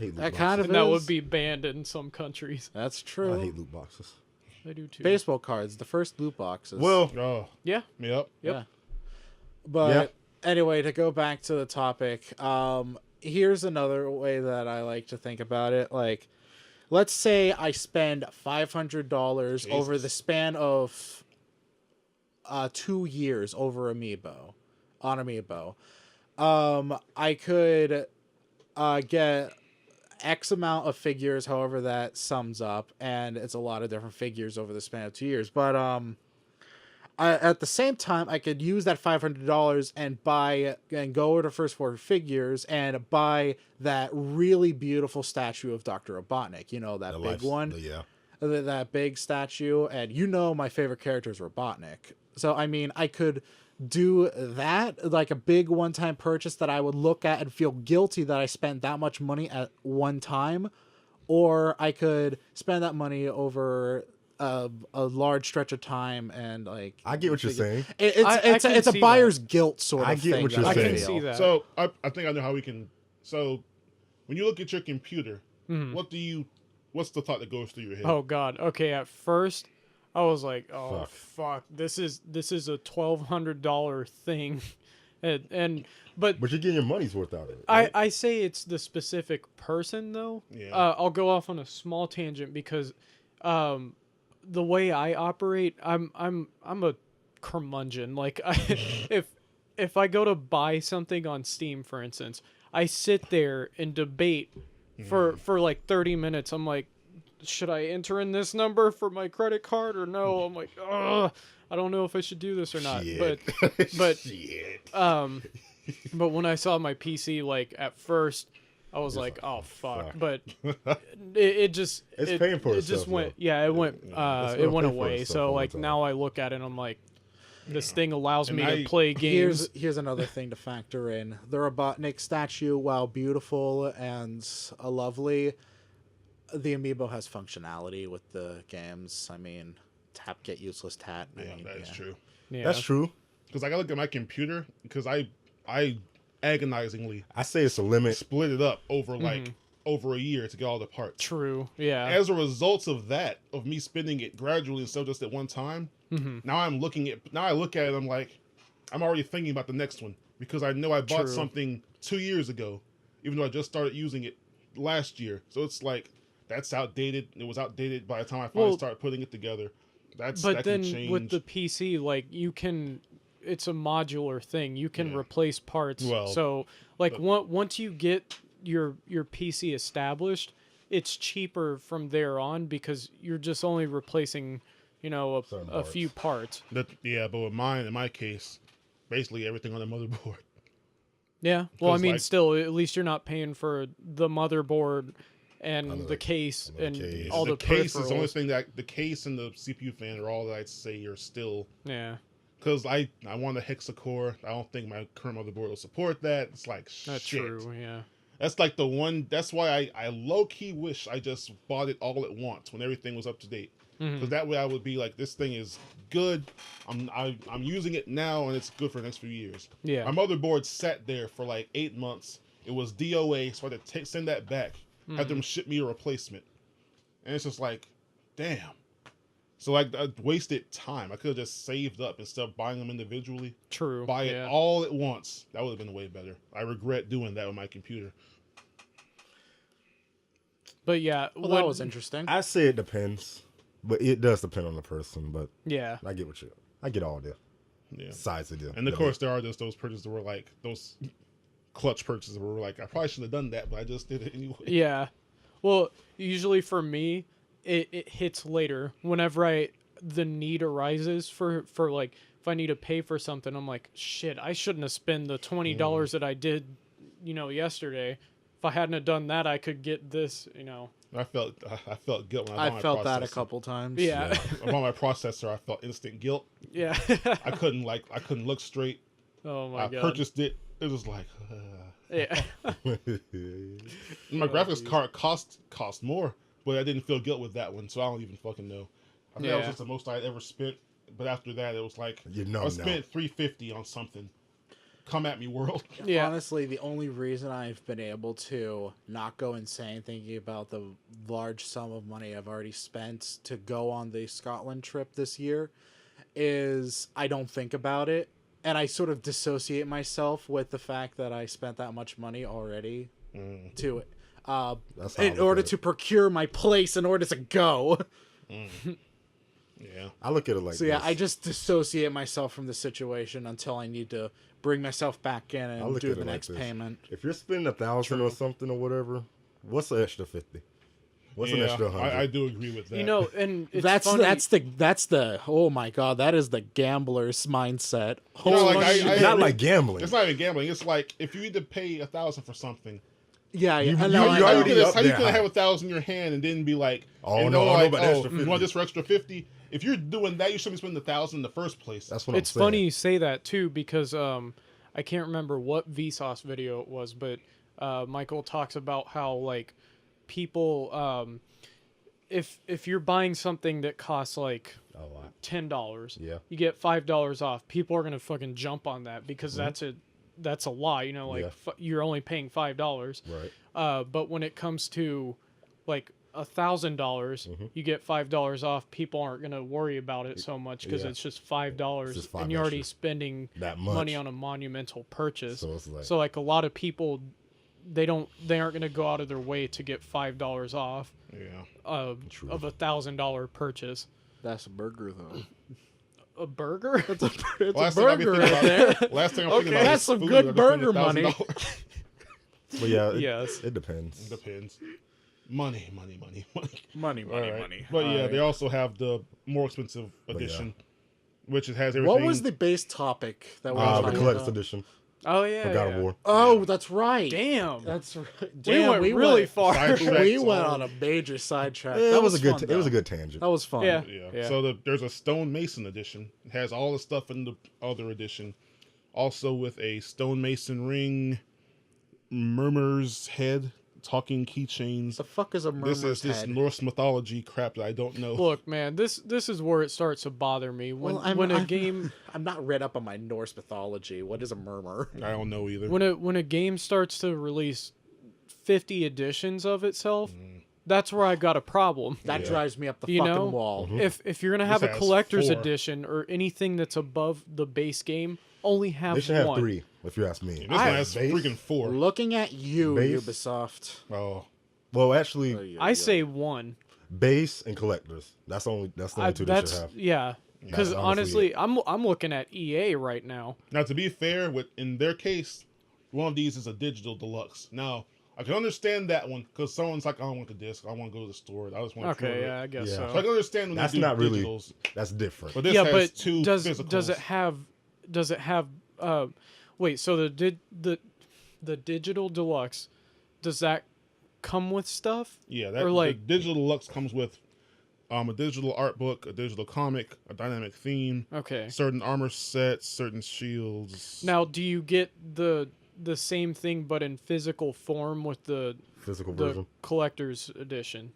loot That kind boxes. of and that is. would be banned in some countries. That's I true. hate loot boxes. I do too. Baseball cards, the first loot boxes. Well, Oh, Yeah. yep. Yep. yeah. But anyway, to go back to the topic, here's another way that I like to think about it. Like, let's say I spend $500 over the span of 2 years on Amiibo. I could get X amount of figures, however that sums up, and it's a lot of different figures over the span of 2 years. But at the same time, I could use that $500 and buy and go over to First 4 Figures and buy that really beautiful statue of Dr. Robotnik. You know, that the big life- one, Yeah. that big statue. And you know, my favorite character is Robotnik. So, I mean, I could do that, like a big one-time purchase that I would look at and feel guilty that I spent that much money at one time. Or I could spend that money over a large stretch of time and like I get what you're saying. I can it's a see buyer's guilt sort of I get thing. what you're that I saying. can feel. see that. So I think I know how we can. So when you look at your computer, Mhm. what's the thought that goes through your head? Oh God. Okay. At first, I was like, "Oh fuck, this is a $1,200 thing," but But you're getting your money's worth out of it. I say it's the specific person though. Yeah. I'll go off on a small tangent because, the way I operate, I'm a curmudgeon. Like if I go to buy something on Steam, for instance, I sit there and debate for like 30 minutes. I'm like, should I enter in this number for my credit card or no? I'm like, ugh, I don't know if I should do this or not. Shit. But Shit. But when I saw my PC, like at first, I was like, "Oh fuck!" But it just paying for it itself, just went. though. Yeah, it went. It's It gonna went pay for away. itself So over like time. now I look at it, and I'm like, this thing allows And me I- to play games. Here's another thing to factor in. The Robotnik statue, while beautiful and lovely, the amiibo has functionality with the games. I mean, tap get useless tat. I Yeah, mean, that is true. Yeah. That's true. Because I look at my computer because I agonizingly I say it's a limit. split it up over like over a year to get all the parts. True. Yeah. As a result of that, of me spending it gradually instead of just at one time, now I look at it, and I'm like, I'm already thinking about the next one because I know I bought True. something 2 years ago, even though I just started using it last year. So it's like, that's outdated. It was outdated by the time I finally started putting it together. That But can then change. with the PC, like you can, it's a modular thing. You can replace parts. Well, so like once you get your PC established, it's cheaper from there on because you're just only replacing, a few parts. but with mine, in my case, basically everything on the motherboard. Yeah. Well, I 'Cause, mean, like- still, at least you're not paying for the motherboard and Another- the case and case. all the the case is the only peripherals. thing that the case and the CPU fan are all that I'd say are still. Yeah. Because I want a hexa-core. I don't think my current motherboard will support that. It's like, That's shit. true. Yeah. That's like the one. That's why I low-key wish I just bought it all at once when everything was up to date. Because that way I would be like, this thing is good. I'm using it now and it's good for the next few years. Yeah. My motherboard sat there for like 8 months. It was DOA, so I had to send that back. Had them ship me a replacement. And it's just like, damn. So like I wasted time. I could have just saved up instead of buying them individually. True. Buy it yeah. all at once. That would have been way better. I regret doing that with my computer. But yeah. Well, that was interesting. I say it depends, but it does depend on the person. But Yeah. I get I get all the Yeah. sides of the. And of course, there are just those purchases that were like those clutch purchases where we're like, I probably should have done that, but I just did it anyway. Yeah. Well, usually for me, it hits later. Whenever the need arises for like, if I need to pay for something, I'm like, shit, I shouldn't have spent the $20 that I did, yesterday. If I hadn't have done that, I could get this, I felt guilt when I bought my I felt that a processor. couple times. Yeah. I bought my processor. I felt instant guilt. Yeah. I couldn't look straight. Oh my I god. purchased it. It was like, Yeah. my graphics card cost more, but I didn't feel guilt with that one, so I don't even fucking know. I think that was Yeah. just the most I had ever spent. But after that, it was like You I spent $350 on something. Come at me, world. Yeah. Honestly, the only reason I've been able to not go insane thinking about the large sum of money I've already spent to go on the Scotland trip this year is I don't think about it. And I sort of dissociate myself with the fact that I spent that much money already to it. That's how I In look order at it. to procure my place in order to go. Yeah. I look at it like So yeah, this. I just dissociate myself from the situation until I need to bring myself back in I and look do at the it like next this. payment. If you're spending 1,000 or something or whatever, what's an extra 50? What's an extra 100? I do agree with that. And it's That's funny. that's the oh my god, that is the gambler's mindset. You know, like, Holy shit. Not like gambling. It's not even gambling. It's like if you need to pay 1,000 for something. Yeah, yeah. You- I you- know, you I already know. up How you there could high. have 1,000 in your hand and then be like, Oh, and no, know, I know like, about the extra you 50. want this for extra 50? If you're doing that, you shouldn't be spending 1,000 in the first place. That's what It's I'm saying. funny you say that too because I can't remember what Vsauce video it was, but Michael talks about how like people if you're buying something that costs like A lot. $10, Yeah. you get $5 off. People are gonna fucking jump on that because that's a lot. Like Yeah. you're only paying $5. Right. But when it comes to like $1,000, you get $5 off. People aren't gonna worry about it so much because Yeah. it's just $5, It's just $5 and you're already extra. spending That money much. on a monumental purchase. So it's like- So like a lot of people, they aren't gonna go out of their way to get $5 off Yeah. of $1,000 purchase. That's a burger though. A burger? It's a Last thing I'll be burger thinking right there. about. Last thing I'm Okay, thinking about that's is some food. good I've been spending burger money. $1,000. But yeah, Yes. it depends. Depends. Money. Money, All right. But yeah, they also have the more expensive edition, which it has everything. What was the base topic that we were The talking collector's about? edition. Oh yeah. for God yeah. of War. Oh, that's right. Damn. That's right. we Damn, went really far. Sidetracked We went all- on a major sidetrack. Yeah, That it was a good. fun, It was a though. good tangent. That was fun. Yeah. Yeah. So there's a stonemason edition. It has all the stuff in the other edition. Also with a stonemason ring, murmur's head, talking keychains. The fuck is a murmur's This is this head? Norse mythology crap that I don't know. Look, man, this is where it starts to bother me when Well, when a game I'm not read up on my Norse mythology. What is a murmur? I don't know either. when a game starts to release 50 editions of itself, that's where I got a problem. That drives me up the You fucking know, wall. if you're gonna have This a has collector's 4. edition or anything that's above the base game, only have They should have one. 3, if you ask me. This one has Base? freaking 4. Looking at you, Base? Ubisoft. Oh, Well, actually, I say one. base and collectors. That's the only two they should That's have. yeah. Because That's honestly honestly, I'm looking at EA right now. now to be fair, in their case, one of these is a digital deluxe. Now I can understand that one because someone's like, I don't want the disc. I want to go to the store. I just want to Okay, yeah, I guess Yeah. So I so. can understand when That's they do not really. digitals. That's different. But this Yeah, has but 2 does physicals. it have wait, so the digital deluxe, does that come with stuff? Yeah, or like the digital deluxe comes with a digital art book, a digital comic, a dynamic theme, okay. certain armor sets, certain shields. Now, do you get the same thing but in physical form with the Physical version. collector's edition?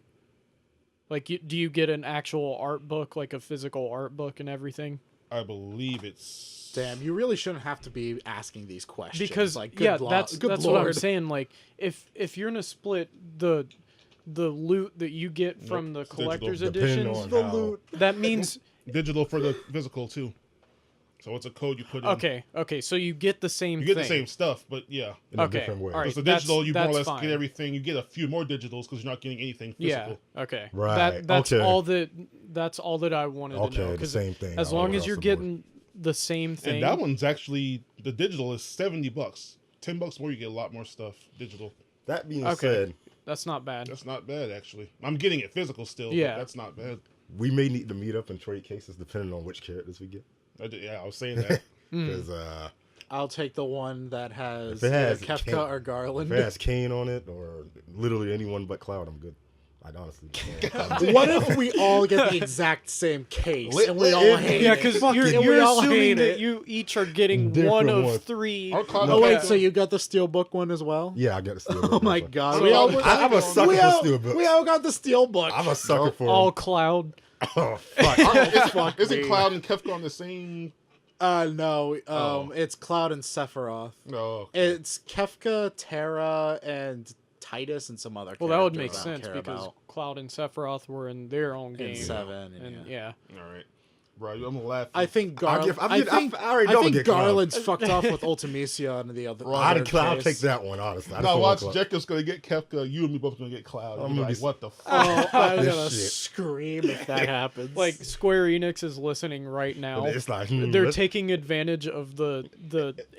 Like, do you get an actual art book, like a physical art book and everything? I believe it's Damn, you really shouldn't have to be asking these questions. Because like, good yeah, lo- that's good what Lord. I'm saying. Like, if you're gonna split the loot that you get from the it's digital. collector's Depending editions, on The how- loot. that means digital for the physical too. So it's a code you put in. okay, so you get the same You get thing. the same stuff, but yeah. in a Okay, different way. all right. Because the that's- digital, you more or that's less fine. get everything. You get a few more digitals because you're not getting anything physical. Yeah. Okay. Right, That's okay. all that. That's all that I wanted to know. Okay, the 'cause same thing. As all long as across you're the board. getting the same thing. And that one's actually, the digital is $70. $10 more, you get a lot more stuff digital. That being Okay. said, That's not bad. That's not bad, actually. I'm getting it physical still, Yeah. but that's not bad. we may need to meet up and trade cases depending on which characters we get. I was saying that. Because I'll take the one that has If it has either Kefka Kane- or Garland. if it has Kane on it or literally anyone but Cloud, I'm good. I'd honestly. What if we all get the exact same case and we all It- hate Yeah, it? because Fuck you're, it, we you're all assuming hate that it. you each are getting Different one of ones. 3. Our cloud Oh wait, Yeah. so you got the steelbook one as well? Yeah, I got to steal. Oh my god, So we all, I'm a sucker we for all, steelbooks. we all got the steelbook. I'm a sucker for. all cloud. Oh fuck! Isn't me. Cloud and Kefka on the same? No, Oh. it's Cloud and Sephiroth. No. It's Kefka, Terra, and Titus, and some other. Well, that would characters make I don't sense care because about. Cloud and Sephiroth were in their own In game. 7, And yeah. All right. Bro, I'm going to laugh. I think I Garland. already know I think get Cloud. Garland's fucked off with Ultimisia and the other. I'll case. take that one honestly. I just No, don't watch. want Cloud. Jekka's going to get Kefka. You and me both going to get Cloud. I'm I'm gonna like, be- what the fuck? Oh, I'm This gonna shit. scream if that happens. Like Square Enix is listening right now. It's like They're taking advantage of the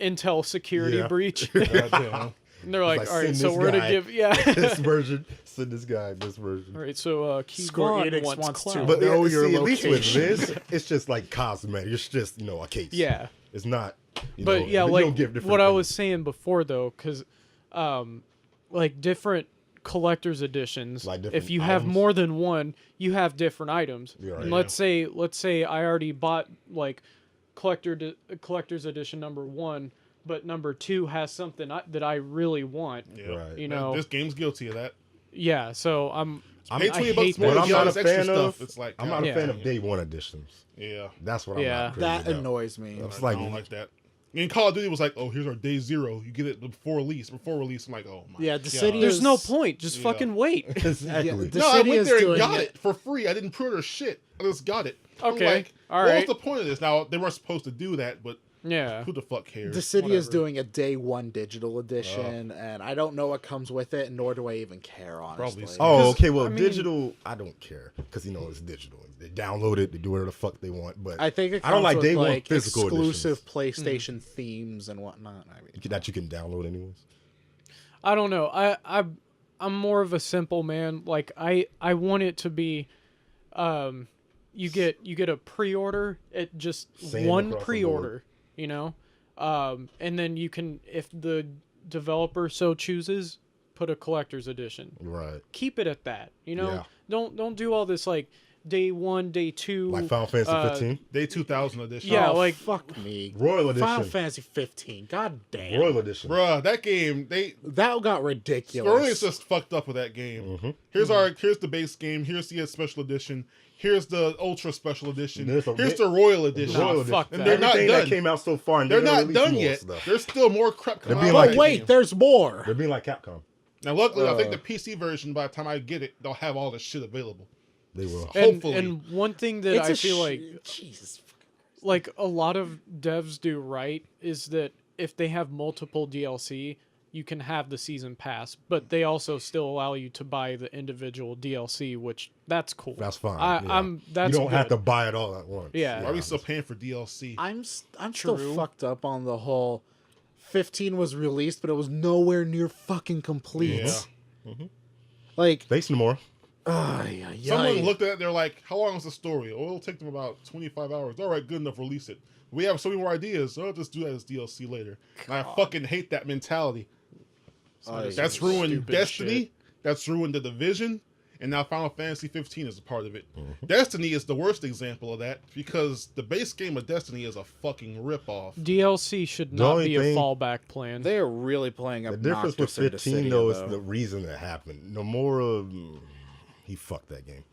Intel security Yeah. breach. Goddamn. And they're like, like, all right, send so this we're guy. gonna give this version. Send this guy this version. All right, so Square Keyvon Enix wants wants to- Cloud. But Know yeah, your see, at least with location. this, it's just like cosmetic. It's just a case. Yeah. It's not. You But know, yeah, you like don't give different what I things. was saying before though, because like different collector's editions, Like if different you have items. more than one, you have different items. Yeah, And yeah. let's say I already bought like collector's edition number 1, but number 2 has something that I really want. Yeah. Right. You know, This game's guilty of that. yeah. So Pay I 20 hate bucks more that. What to I'm get not all a this extra fan stuff. of. It's like, I'm not a Yeah. fan of day one editions. yeah. That's what Yeah. I'm not crazy that about. annoys me. It's I like don't like that. And Call of Duty was like, oh, here's our day 0. You get it before release. Before release, I'm like, oh my Yeah, God. Dissidia There's no is- point. Just Yeah. fucking wait. exactly. The No, I city went is there and doing got it. it for free. I didn't pre-order shit. I just got it. I'm Okay, like, all what was right. the point of this? Now, they weren't supposed to do that, but Yeah. who the fuck cares? The city is Whatever. doing a day 1 digital edition, and I don't know what comes with it, nor do I even care, honestly. Probably so. Oh, okay. Well, I mean- digital, I don't care because it's digital. They download it, they do whatever the fuck they want. But I think it comes I don't like with day one like physical exclusive editions. PlayStation themes and whatnot. I mean, that you can download anyways. I don't know. I'm more of a simple man. Like I want it to be, you get a pre-order at just Same one across the pre-order. You know, And then you can, if the developer so chooses, put a collector's edition. Right. Keep it at that. You know, Yeah. don't do all this like day 1, day 2. Like Final Fantasy 15? Day 2000 edition. Yeah, Oh, like fuck me. Royal Edition. Final Fantasy 15. God damn. Royal Edition. Bruh, that game, That got ridiculous. Square Enix just fucked up with that game. Here's the base game. Here's the special edition. Here's the ultra special edition. Here's the Royal edition. Nah, Royal fuck Edition. that. They're not Everything done. that came out so far, and They're gonna not release done more yet. stuff. There's still more crap coming being out. like- of Oh that wait, game. there's more. They're being like Capcom. Now, luckily, I think the PC version, by the time I get it, they'll have all the shit available. They will. Hopefully. And one thing that I feel like Jesus. like a lot of devs do right is that if they have multiple DLC, you can have the season pass, but they also still allow you to buy the individual DLC, which that's cool. That's fine. That's you don't have to good. buy it all at once. Yeah. Why are we still paying for DLC? I'm still True. fucked up on the whole 15 was released, but it was nowhere near fucking complete. Yeah. Like, Thanks, Nomura. Someone looked at it, they're like, how long is the story? Oh, it'll take them about 25 hours. All right, good enough, release it. We have so many more ideas, so I'll just do that as DLC later. And I fucking hate that mentality. That's ruined stupid Destiny. shit. That's ruined The Division. And now Final Fantasy 15 is a part of it. Destiny is the worst example of that because the base game of Destiny is a fucking ripoff. DLC should The not only be a thing- fallback plan. they are really playing The up difference with Noctis into 15, Cydia, though, is though. the reason it happened. Nomura, he fucked that game.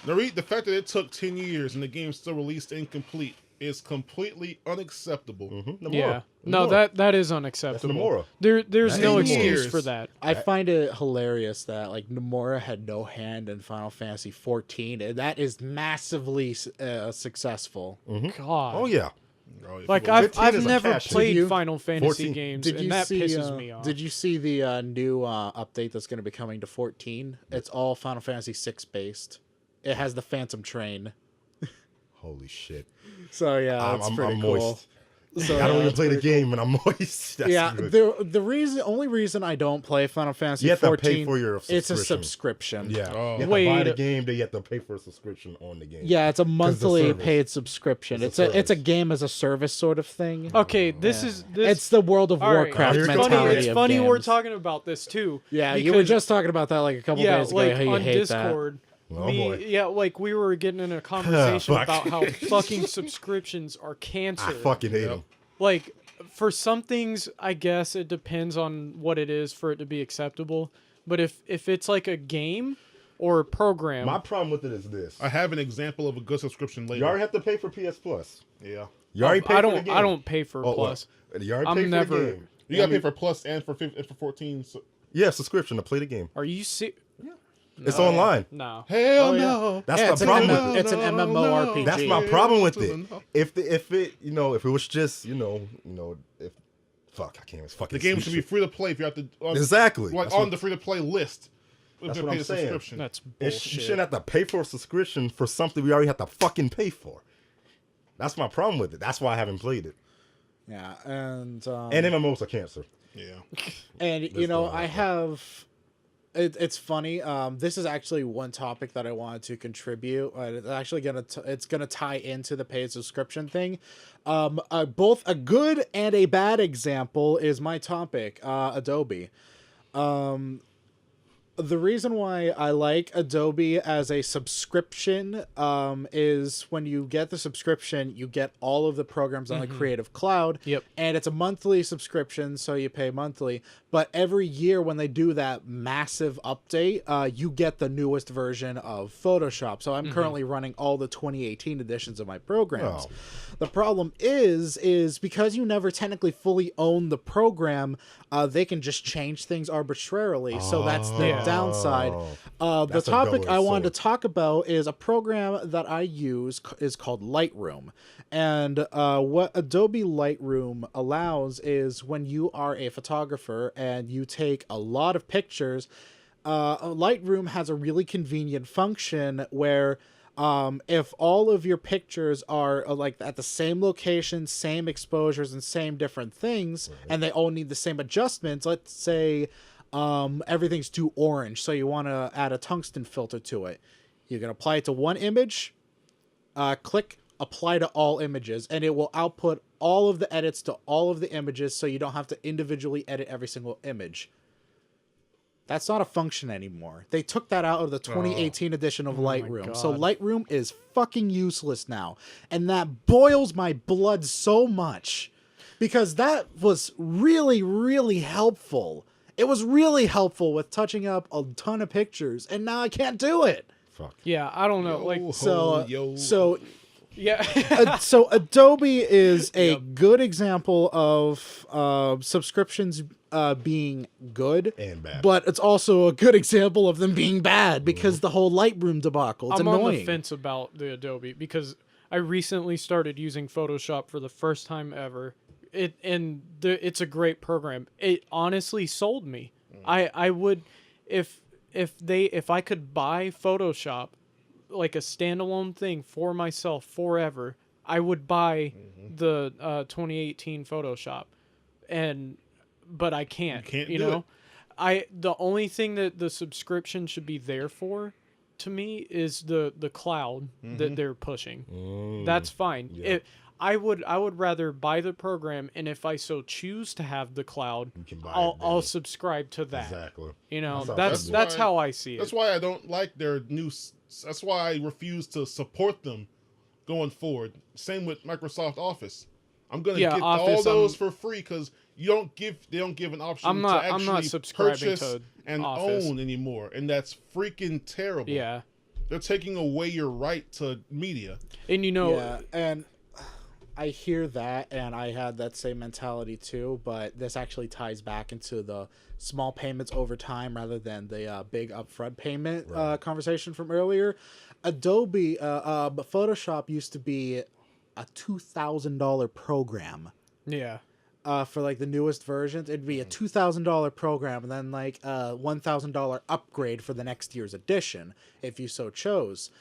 The fact that it took 10 years and the game's still released incomplete is completely unacceptable. Nomura. Yeah. No, Nomura. that is unacceptable. Nomura. There's That no is excuse Nomura. for that. I find it hilarious that like Nomura had no hand in Final Fantasy 14, and that is massively successful. God. Oh, yeah. Oh, if Like you- 15 I've is a never cash in. played Did you- Final Fantasy 14. games, Did and you that see? pisses me off. Did you see the new update that's going to be coming to 14? It's all Final Fantasy 6 based. It has the Phantom Train. Holy shit. So yeah, that's pretty I'm cool. moist. So, I don't yeah, even that's play the pretty game, and I'm moist. That's yeah, good. the only reason I don't play Final Fantasy You have to 14, pay for your it's a subscription. subscription. Yeah. Oh. You have Wait. to buy the game, then you have to pay for a subscription on the game. Yeah, it's a monthly service. paid subscription. It's It's a a service. game as a service sort of thing. Okay, this is this. It's the World of all right, Warcraft Here it It's comes. mentality. funny. It's of funny we're games. talking about this too. Yeah, you were because- just talking about that like a couple days ago. like How you on hate Discord. Oh, boy. Like we were getting in a conversation Fuck. about how fucking subscriptions are cancer. I fucking hate them. Like for some things, I guess it depends on what it is for it to be acceptable. But if it's like a game or a program, My problem with it is this. I have an example of a good subscription later. You already have to pay for PS Plus. Yeah. You already paid I for the don't game. I don't pay for Oh, Plus. what? You already I'm paid for never- the game. You gotta pay for Plus and for 14. So, Yeah, subscription to play the game. Are you It's online. No. hell Oh, yeah. no. That's Yeah, the it's an problem MMO with it. it's an MMORPG. That's my problem with it. If it was just if fuck, I can't even fucking. The game speak should be shit. free to play if you have to. Exactly. Like That's on what- the free to play list. That's If you what pay I'm the saying. subscription. That's You bullshit. shouldn't have to pay for a subscription for something we already have to fucking pay for. That's my problem with it. That's why I haven't played it. Yeah, and MMOs are cancer. Yeah. And you This know, don't I happen. have. It's funny. This is actually one topic that I wanted to contribute. It's actually it's gonna tie into the paid subscription thing. Both a good and a bad example is my topic. Adobe. The reason why I like Adobe as a subscription is when you get the subscription, you get all of the programs on the Creative Cloud. Yep. And it's a monthly subscription, so you pay monthly. But every year when they do that massive update, you get the newest version of Photoshop. So I'm currently running all the 2018 editions of my programs. Oh. The problem is because you never technically fully own the program, they can just change things arbitrarily. So that's the downside. The That's a topic double-edged I wanted sword. to talk about is a program that I use is called Lightroom. And what Adobe Lightroom allows is when you are a photographer and you take a lot of pictures, Lightroom has a really convenient function where if all of your pictures are like at the same location, same exposures, and same different things, and they all need the same adjustments, let's say everything's too orange, so you want to add a tungsten filter to it. You can apply it to one image, click apply to all images, and it will output all of the edits to all of the images, so you don't have to individually edit every single image. That's not a function anymore. They took that out of the 2018 edition of Lightroom. So God. Lightroom is fucking useless now. And that boils my blood so much. Because that was really, really helpful. It was really helpful with touching up a ton of pictures. And now I can't do it. Fuck. Yeah, I don't know. Like, So yeah. so Adobe is a good example of subscriptions being good And bad. but it's also a good example of them being bad because the whole Lightroom debacle. It's I'm annoying. on the fence about the Adobe because I recently started using Photoshop for the first time ever. It's a great program. It honestly sold me. I would if I could buy Photoshop like a standalone thing for myself forever, I would buy the 2018 Photoshop, but I can't. You know, the only thing that the subscription should be there for, to me, is the cloud that they're pushing. That's fine. Yeah. I would rather buy the program, and if I so choose to have the cloud, You can buy I'll subscribe to that. Exactly. You know, That's that's why- how I see it. That's why I don't like their new. That's why I refuse to support them going forward. Same with Microsoft Office. I'm gonna get all Office, those for free because they don't give an option I'm not to actually subscribing purchase to and Office. own anymore, and that's freaking terrible. Yeah, They're taking away your right to media. and you know, Yeah, and I hear that, and I had that same mentality too, but this actually ties back into the small payments over time rather than the big upfront payment conversation from earlier. Adobe, but Photoshop used to be a $2,000 program. yeah, For like the newest versions, it'd be a $2,000 program and then like a $1,000 upgrade for the next year's edition, if you so chose.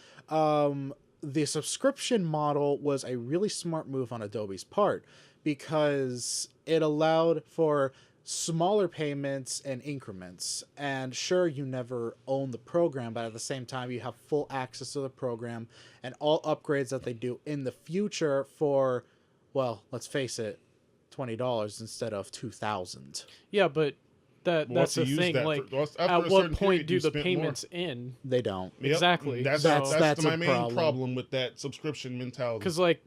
The subscription model was a really smart move on Adobe's part because it allowed for smaller payments and increments. And sure, you never own the program, but at the same time, you have full access to the program and all upgrades that they do in the future for, well, let's face it, $20 instead of $2,000. yeah, but that's Once the you use thing. that Like, after at a what certain point period, do you the spent payments end? They don't. Yep. Exactly. That's That's my a main problem. problem with that subscription mentality. Because like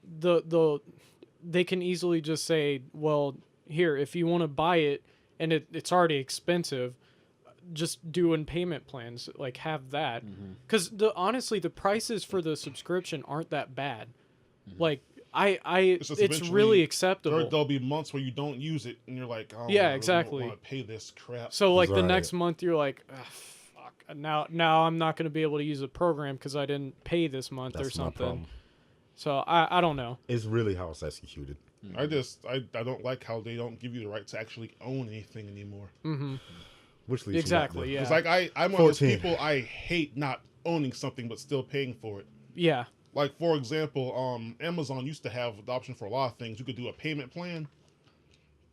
they can easily just say, well, here, if you want to buy it and it's already expensive, just do in payment plans. Like, have that. Because honestly, the prices for the subscription aren't that bad. Like, just it's eventually really acceptable. There'll be months where you don't use it, and you're like, oh, Yeah, I really exactly. don't want to pay this crap. So like the Right. next month, you're like, "Ugh, fuck. Now I'm not going to be able to use the program because I didn't pay this month That's or my something. problem. So I don't know. It's really how it's executed. I don't like how they don't give you the right to actually own anything anymore. Which leads Exactly. To Yeah. It's like I'm one of those 14. people, I hate not owning something but still paying for it. Yeah. Like, for example, Amazon used to have the option for a lot of things. You could do a payment plan,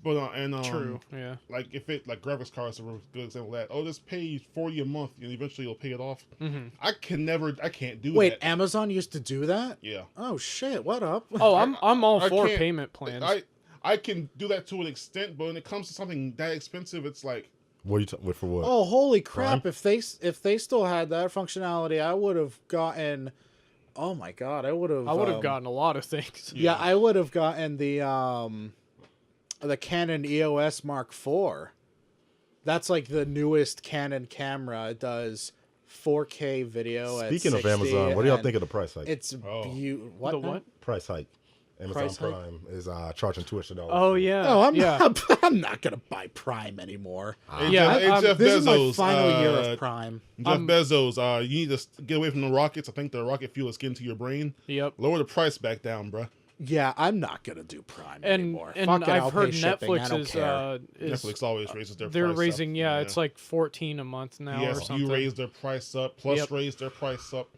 but True. Yeah. like if it like graphics cards are a good example of that. Oh, just pay $40 a month, and eventually you'll pay it off. I can't do Wait, that. Amazon used to do that? Yeah. Oh shit! What up? Oh, I'm all I for can't- payment plans. I can do that to an extent, but when it comes to something that expensive, it's like, What are you wait for what? Oh, holy crap! Prime? If they still had that functionality, I would have gotten. Oh my god, I would have. gotten a lot of things. Yeah, I would have gotten the Canon EOS Mark IV. That's like the newest Canon camera. It does 4K video. Speaking at of 60, Amazon, what do y'all and think of the price hike? It's Oh. what? The now? what? Price hike. Amazon Price hike? Prime is charging $200. Oh yeah. Oh, I'm yeah. not. I'm not gonna buy Prime anymore. hey, Yeah, Jeff, I'm- Jeff This Bezos. is my final year of Prime. Jeff Bezos, you need to get away from the rockets. I think the rocket fuel is getting to your brain. Yep. Lower the price back down, bruh. Yeah, I'm not gonna do Prime And anymore. and Fuck it, I've I'll heard pay shipping. I Netflix don't is care. Netflix always raises their they're price up. raising. Yeah, it's like 14 a month now or yes, something. you raised their price up. Plus Yep. raised their price up.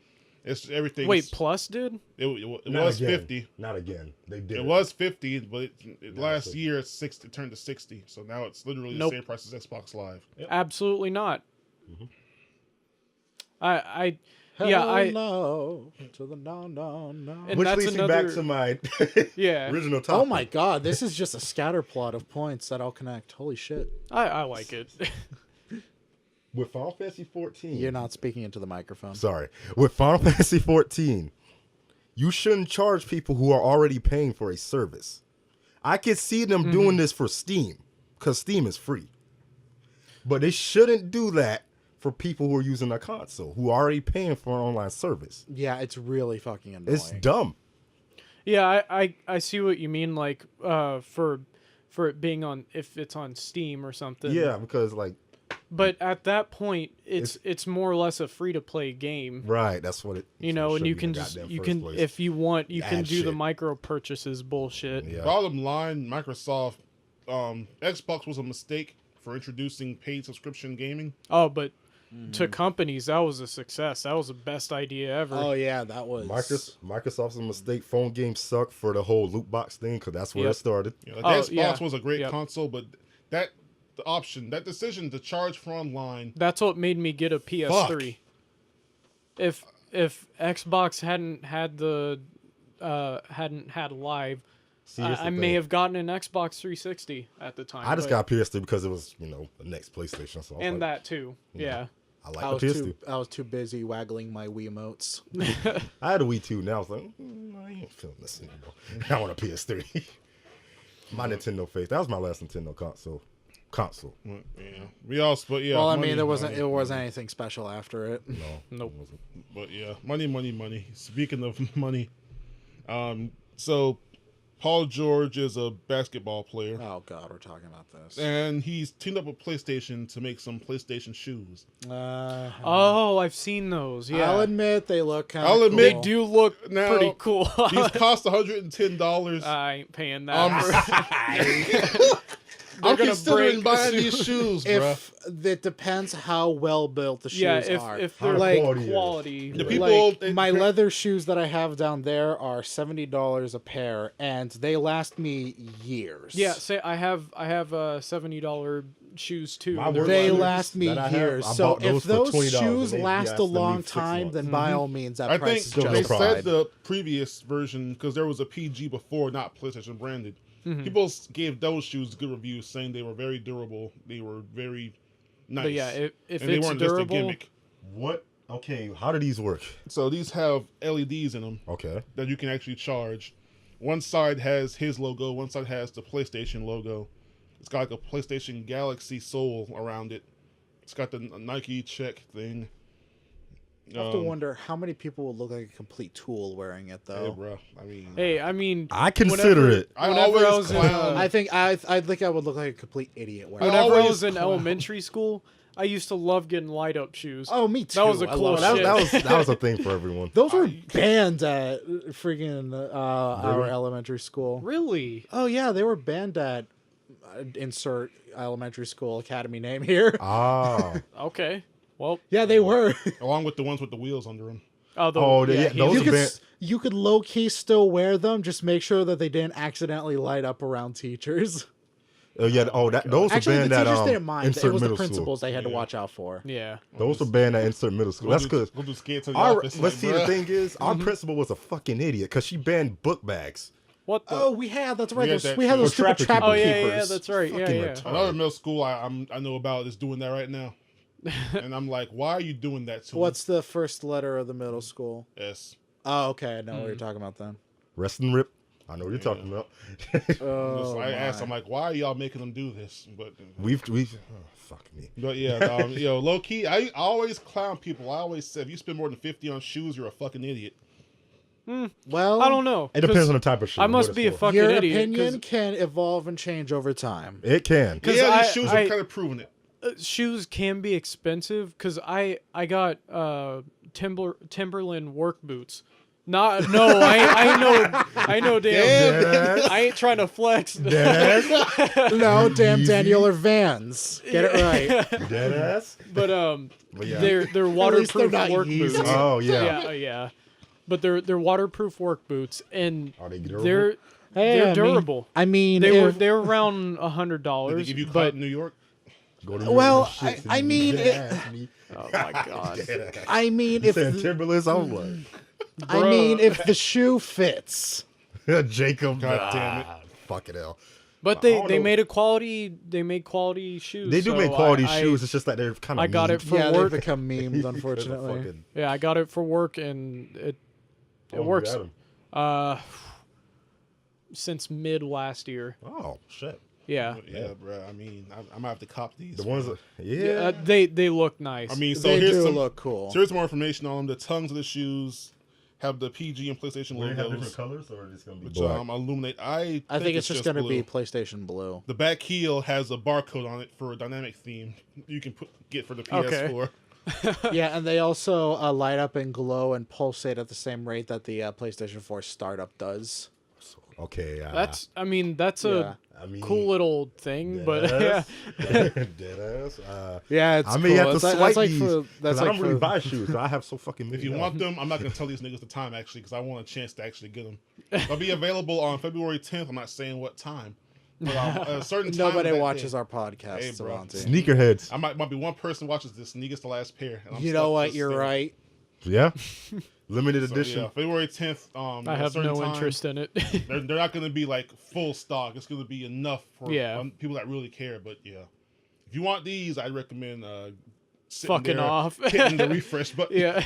It's everything. Wait, Plus did? it Not was again. 50. Not again. They did. It was 50, but last 60. year it's 60. It turned to 60. So now it's literally Nope. the same price as Xbox Live. Absolutely not. I Yeah, no to the no. And Which that's leads me back another- to my Yeah. original topic. Oh my god, this is just a scatter plot of points that all connect. Holy shit. I like it. With Final Fantasy 14. You're not speaking into the microphone. Sorry. With Final Fantasy 14, you shouldn't charge people who are already paying for a service. I could see them doing this for Steam, because Steam is free. But they shouldn't do that for people who are using a console, who are already paying for an online service. Yeah, it's really fucking annoying. It's dumb. Yeah, I see what you mean. Like, for it being on, if it's on Steam or something. Yeah, because like, But at that point, it's more or less a free to play game. right, that's what it. You know, and should you be can in the just goddamn you first can place. if you want you can Add do the shit. micro purchases bullshit. Yeah. Bottom line, Microsoft, Xbox was a mistake for introducing paid subscription gaming. Oh, but to companies, that was a success. That was the best idea ever. Oh yeah, that was Microsoft's a mistake. Phone games suck for the whole loot box thing because that's where Yep. it started. You know, the Oh, Xbox yeah. was a great Yep. console, but that decision to charge for online. That's what made me get a PS3. If Xbox hadn't had live, See, here's the I may thing. have gotten an Xbox 360 at the time. I just but- got PS3 because it was, the next PlayStation. So I was and like, that too. Yeah. I I like was the PS2. I was too busy waggling my Wiimotes. I had a Wii 2. Now I was like, I ain't feeling this anymore. I want a PS3. My Nintendo face. That was my last Nintendo console. Yeah, we also, but yeah. Well, I money, mean, it wasn't money. anything special after it. No, Nope. it wasn't. But yeah, money. Speaking of money, so Paul George is a basketball player, Oh god, we're talking about this. and he's teamed up with PlayStation to make some PlayStation shoes. Oh, I've seen those. Yeah. I'll admit they look kind of I'll cool. admit- They do look Now, pretty cool. These cost $110. I ain't paying I'm that. I'm gonna considering break buying the these shoes, bro. If it depends how well built the shoes Yeah, are. if they're Like, quality. The people- like they- my leather shoes that I have down there are $70 a pair, and they last me years. Yeah, say I have $70 shoes too. My They're work They shoes last me that I have, years. I So bought those if for those $20 shoes and they last a lasted me long 6 time, months. then by all means, that I price think is Still no they justified. said the previous version, because there was a PG before, not PlayStation branded. People gave those shoes good reviews, saying they were very durable. They were very nice. But yeah, if and they it's weren't just a durable, gimmick. What? Okay, how do these work? So these have LEDs in them Okay. that you can actually charge. One side has his logo, one side has the PlayStation logo. It's got like a PlayStation Galaxy Soul around it. It's got the Nike check thing. I have to wonder how many people would look like a complete tool wearing it, Hey, though. bro. I mean, hey, I mean, I consider it. I whenever always I was in, clown. I think I think I would look like a complete idiot wearing it. whenever I always was in clown. elementary school, I used to love getting light up shoes. Oh, me too. That was a I cool love shit. That was a thing for everyone. Those were banned at freaking our elementary school. Really? Oh yeah, they were banned at insert elementary school academy name here. Ah. Okay. Well, Yeah, they were. Along with the ones with the wheels under them. Oh, yeah, those you are could banned. you could low key still wear them. Just make sure that they didn't accidentally light up around teachers. Oh yeah. Oh, those Actually, are the banned teachers at didn't mind. It insert was the middle principals school. they had to watch out for. Yeah. Those were banned at insert middle school. That's because We'll just get to the our. office. Let's like, see. The bruh. thing is, our principal was a fucking idiot because she banned book bags. What the? Oh, we had that's right. We had those- that we had too. those For stupid traffic trapper oh keepers. yeah, keepers. yeah, that's right. Yeah, Fucking yeah. retarded. Another middle school I know about is doing that right now. And I'm like, why are you doing that to What's the first letter of the middle school? S? Oh, okay, I know what you're talking about then. Rest and rip. I know what you're talking about. Oh, I asked, my. I'm like, why are y'all making them do this? But fuck me. yeah, low key, I always clown people. I always say, if you spend more than 50 on shoes, you're a fucking idiot. Well, I don't know. It depends 'cause on the type of shoe. I and must what be a it's for. fucking your idiot. opinion can evolve and change over time. It can. Cause Yeah, I- these shoes I- are kind of proving it. Shoes can be expensive because I got Timberland work boots. I know damn. Deadass. I ain't trying to flex. Deadass. No, damn Yeezy. Daniel or Vans. Get it right. Deadass. But yeah. they're least they're waterproof not work Yeezys. boots. Oh yeah. Yeah. But they're waterproof work boots and Are they durable? they're Hey, they're I mean- durable. I mean, They if- were around Did they $100. give you caught But in New York? Go to Well, New York and shit, I and mean, you it- ask me. Oh my god. I mean, You if said Timberlands, I was like, I mean, if the shoe fits. Jacob. God damn it. Fucking hell. But don't they know. made quality shoes. They do so make quality I- shoes. It's just that they're kind of. I got it for Yeah, work. they've become memes, unfortunately. Yeah, I got it for work, and it works. Since mid last year. Oh shit. Yeah. Yeah, bro. I mean, I'm gonna have to cop these. The ones bro. that, yeah. They look nice. I mean, so They here's do some look cool. So here's more information on them. The tongues of the shoes have the PG and PlayStation Will they have different logos, colors or is it gonna be which black? illuminate. I think it's just going to blue. be PlayStation Blue. The back heel has a barcode on it for a dynamic theme you can get for the PS4. Yeah, and they also light up and glow and pulsate at the same rate that the PlayStation 4 startup does. Okay. that's a I mean, cool little thing, but yeah. Deadass. Yeah, it's I may have to That's swipe like these. for that's I like don't really for, buy shoes. So I have so fucking many. If you want them, I'm not gonna tell these niggas the time actually because I want a chance to actually get them. They'll be available on February 10th. I'm not saying what time, but a certain time. nobody that watches day. our podcast, Hey, bro. Savante. Sneakerheads. I might be one person watches this and he gets the last pair. And I'm You stuck know what? just You're there. right. Yeah. Limited So, edition. yeah, February 10th. I have no interest in it. They're not going to be like full stock. It's going to be enough for people that really care. But yeah, if you want these, I'd recommend Fucking there, off. hitting the refresh button. Yeah.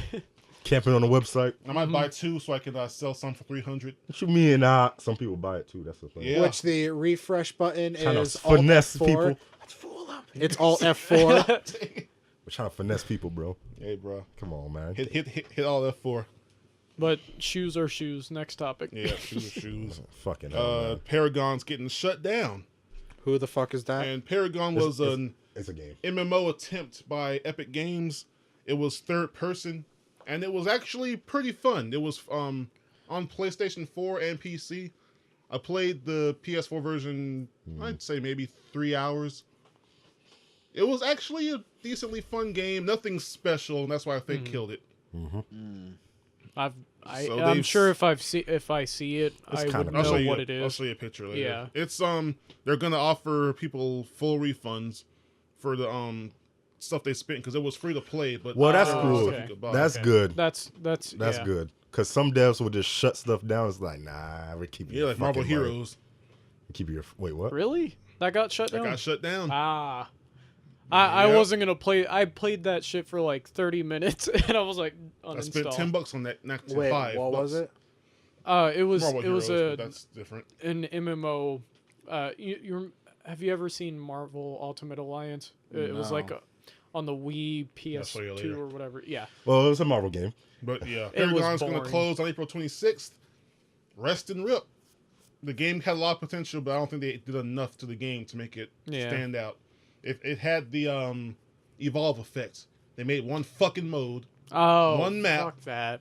Camping on the website. I might buy two so I can sell some for $300. What you mean? Some people buy it too. That's the thing. Yeah. Which the refresh button Trying is to finesse Alt F4. people. It's Alt F4. We're trying to finesse people, bro. Hey, bro, Come on, man. hit all that for. But shoes are shoes. Next topic. Yeah, shoes. Fucking hell, man. Paragon's getting shut down, Who the fuck is that? and Paragon was an It's a game. MMO attempt by Epic Games. It was third person, and it was actually pretty fun. It was on PlayStation 4 and PC. I played the PS4 version, I'd say maybe 3 hours. It was actually a decently fun game. Nothing special, and that's why I think killed it. I'm they've- sure if I see it, I kinda would cool. know what it I'll is. show you a picture later. Yeah. It's they're gonna offer people full refunds for the stuff they spent because it was free to play. But Well, that's there was cool. stuff you could buy. That's good. That's That's yeah. good. Because some devs will just shut stuff down. It's like, nah, we're keeping Yeah, your like Marvel fucking money. Heroes Keep your wait, what? Really? That got shut that down. got shut down. Ah. I Yep. wasn't gonna play. I played that shit for like 30 minutes, and I was like, I spent uninstall. $10 on that. Not Wait, $5. what was it? It was Marvel it was Heroes, but that's different. an MMO. Have you ever seen Marvel Ultimate Alliance? It was like No. on the Wii, I'll show you PS2 later. or whatever. Yeah. Well, it was a Marvel game. But yeah, It was Paragon's going to boring. close on April 26th. Rest and rip. The game had a lot of potential, but I don't think they did enough to the game to make it Yeah. stand out. If it had the evolve effect, they made one fucking mode Oh, One map. Fuck that.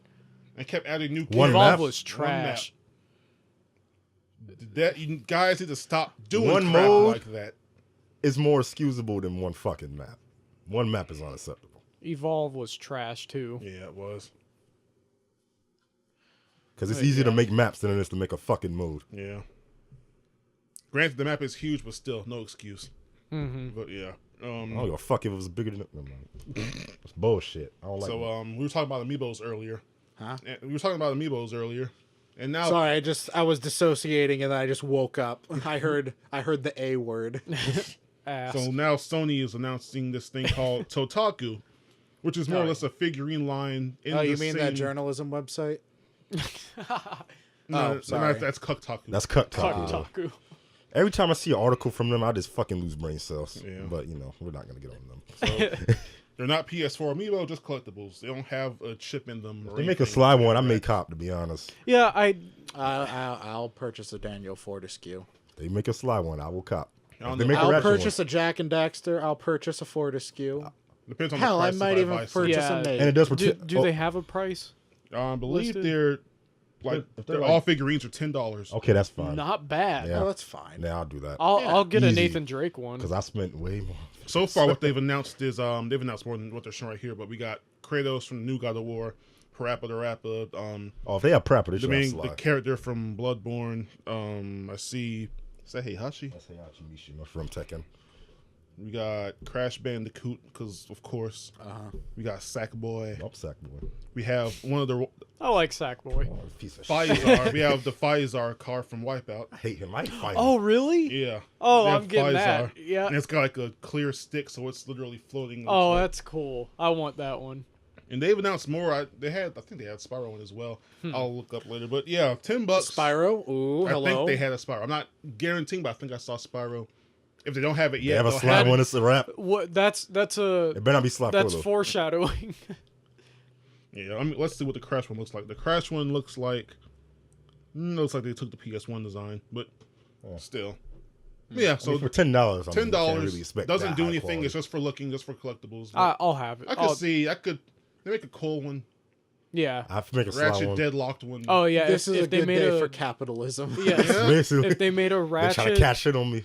and kept adding new One characters. Evolve map? was trash. That you guys need to stop doing One crap mode? like that. It's more excusable than one fucking map. One map is unacceptable. Evolve was trash too. Yeah, it was. Because it's easier to make maps than it is to make a fucking mode. Yeah. Granted, the map is huge, but still, no excuse. Mm-hmm. But yeah. I don't give a fuck if it was bigger than. Never mind. It's bullshit. I don't like So that. we were talking about amiibos earlier. Huh? And we were talking about amiibos earlier, and now Sorry, I was dissociating and then I just woke up. I heard the A word. Ass. so now Sony is announcing this thing called Totaku, which is more or less a figurine line. In Oh, the you mean that same- journalism website? No, Oh, sorry. that's Kotaku. That's cut talk. Kotaku. Every time I see an article from them, I just fucking lose brain cells. Yeah. But, you know, we're not going to get on them. So they're not PS4 amiibo, just collectibles. They don't have a chip in them. Or They make a anything slide like one. I that. may cop, to be honest. Yeah, I'll purchase a Daniel Fortescue. They make a slide one. I will cop. I don't They know. make a I'll ratchet purchase a Jack and Daxter. I'll purchase a Fortescue. Depends on Hell, the I price might if even buy purchase Yeah. a one. Nate. And it does do, protect. do they have a price? I believe listed? they're like If they're all like- figurines are $10. Okay, that's fine. Not bad. Yeah. Oh, that's fine. Yeah, I'll do that. I'll get a Easy. Nathan Drake one. Because I spent way more. So far, what they've announced is they've announced more than what they're showing right here. But we got Kratos from the new God of War, Parappa the Rapper, Oh, if they have Prapper, they should have the slide. character from Bloodborne. I see. Is that Heihachi? That's Heihachi Mishima from Tekken. We got Crash Bandicoot, because of course. We got Sackboy. Sackboy. We have one of the I like Sackboy. Oh, piece of shit. Faizar. We have the Faizar car from Wipeout. I hate him. I ain't fighting. Oh, really? Yeah. Oh, We have I'm getting that. Faizar. Yeah. And it's got like a clear stick, so it's literally floating. Oh, It's like- that's cool. I want that one. And they've announced more. I think they had Spyro one as well. I'll look up later. But yeah, $10. Spyro. Ooh, I hello. think they had a Spyro. I'm not guaranteeing, but I think I saw Spyro. If they don't have it They yet, have a they'll slide have when it. it's a wrap. What? That's It better not be slide that's four, though. foreshadowing. Yeah, I mean, let's see what the Crash one looks like. The Crash one looks like they took the PS1 design, but still. Yeah, So so for $10, $10 really expect doesn't that do high anything. quality. It's just for looking, just for collectibles. But I'll have it. I could see. They make a cool one, Yeah. I have to make a slide Ratchet one. deadlocked one. Oh yeah. This is if a they good made day a for capitalism. yeah. Basically, If they made a they're trying to ratchet, cash in on me.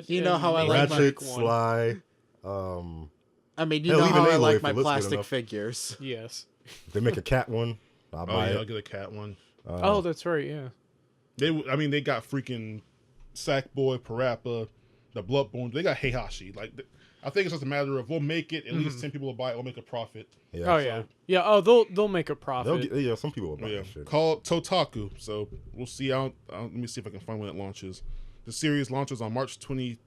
You know how I and like make Ratchet, one. Sly. I mean, you Hell, know even how I Aloy, like if my it looks good plastic enough. figures. Yes. If they make a cat one, I'll Oh buy yeah, I'll it. get a cat one. Oh, that's right. Yeah. They got freaking Sackboy, Parappa, the Bloodborne. They got Heihachi. I think it's just a matter of we'll make it. At least 10 people will buy it. We'll make a profit. Yeah. Oh yeah. Yeah. Oh, they'll make a profit. Yeah, some people will buy Yeah, that shit. called Totaku. So we'll see. Let me see if I can find when it launches. The series launches on March 23rd,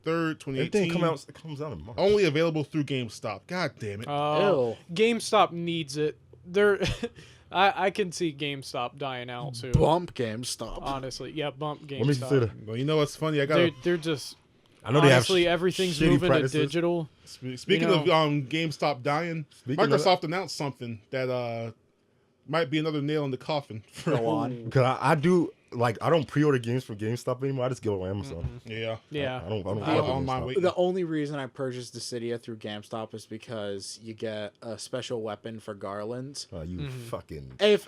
2018. Everything comes out in March. Only available through GameStop. God damn it. Oh, GameStop needs it. They're. I can see GameStop dying out soon. Bump GameStop. Honestly, yeah, bump What makes you say GameStop. that? Well, you know what's funny? I got They're just. I know they have Honestly, everything's shitty moving practices. to digital. Speaking You of know- GameStop dying, Speaking of Microsoft announced something that might be another nail in the coffin. Go on. Because I do, like, I don't pre-order games from GameStop anymore. I just go on Amazon. Yeah. Yeah. I don't I'm go to on my GameStop. way. The only reason I purchased Dissidia through GameStop is because you get a special weapon for garlands. You fucking... If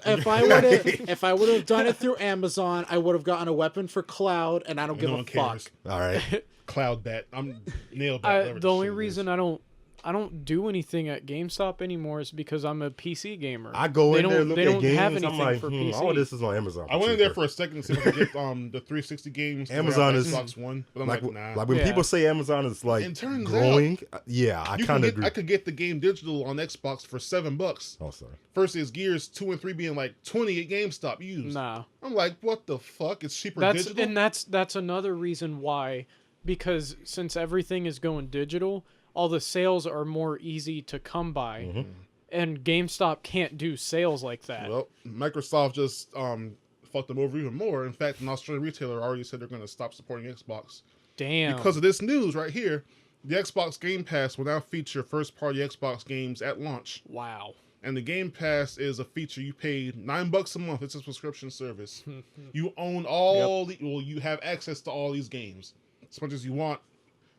I would have done it through Amazon, I would have gotten a weapon for Cloud, and I don't give No a one fuck. cares. All right. Cloud bat. I'm nail bat. whatever The only shit it is. reason I don't do anything at GameStop anymore is because I'm a PC gamer. I go They in there, don't- look they at don't games. have I'm anything like, for PC. all this is on Amazon. I went in there cheaper. for a second to see if I could get the 360 games. to Amazon have is- Xbox One, but I'm like, like, nah. like when Yeah. people say Amazon is like It turns growing, yeah, I You kind can of agree. I could get the game digital on Xbox for $7. Oh, sorry. Versus Gears 2 and 3 being like 20 at GameStop used. Nah. I'm like, what the fuck? It's cheaper That's digital. that's another reason why, because since everything is going digital, all the sales are more easy to come by, and GameStop can't do sales like that. Well, Microsoft just fucked them over even more. In fact, an Australian retailer already said they're going to stop supporting Xbox Damn. because of this news right here. The Xbox Game Pass will now feature first-party Xbox games at launch. Wow. And the Game Pass is a feature you pay $9 a month. It's a subscription service. You own all you have access to all these games as much as you want,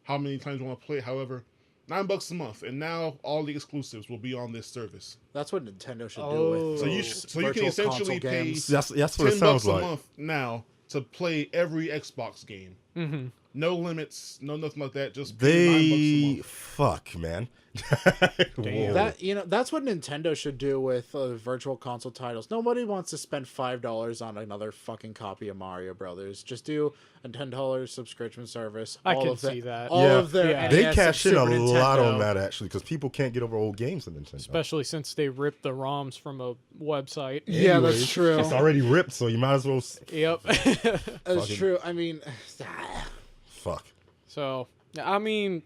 how many times you want to play. However, $9 a month, and now all the exclusives will be on this service. That's what Nintendo should do Oh. with So you those so you can virtual essentially console pay games. That's what it $10 sounds a like. month now to play every Xbox game. Mm-hmm. No limits, no nothing like that. Just pay $9 a They month. fuck, man. Damn. Whoa. That's what Nintendo should do with virtual console titles. Nobody wants to spend $5 on another fucking copy of Mario Brothers. Just do a $10 subscription service. I all can of the- see that. All Yeah. of their Yeah. They NES cash and in a Super lot on Nintendo. that actually because people can't get over old games on Nintendo. Especially since they ripped the ROMs from a website. Yeah, Anyways, that's true. It's already ripped, so you might as well Yep. That's fucking- true. I mean, fuck. So, I mean,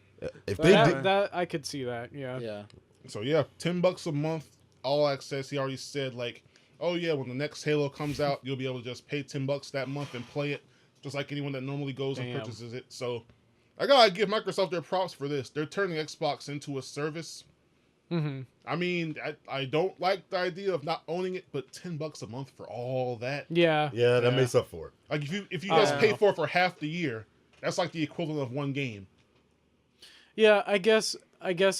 If they that, did, that I could see that. Yeah. yeah. So yeah, $10 a month, all access. He already said like, oh yeah, when the next Halo comes out, you'll be able to just pay $10 that month and play it, just like anyone that normally goes and Damn. purchases it. So I gotta give Microsoft their props for this. They're turning Xbox into a service. Mm-hmm. I mean, I don't like the idea of not owning it, but $10 a month for all that. Yeah. yeah, that Yeah. makes up for it. Like if you guys pay know. for half the year, that's like the equivalent of one game. Yeah, I guess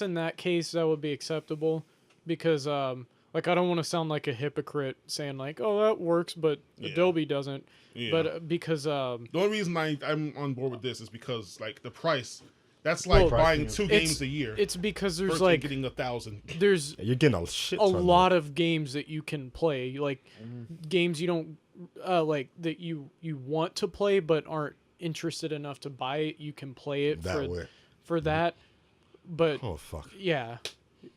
in that case that would be acceptable because like I don't want to sound like a hypocrite saying like, "Oh, that works," but Yeah. Adobe doesn't. Yeah. But because The only reason I'm on board with this is because like the price. That's like Well, buying Price, 2 it's games a year. it's because there's versus like getting 1,000. there's You're getting a shit. a lot of games that you can play, like games you don't like that you want to play but aren't interested enough to buy it. You can play it that way. for that. but Oh fuck. yeah,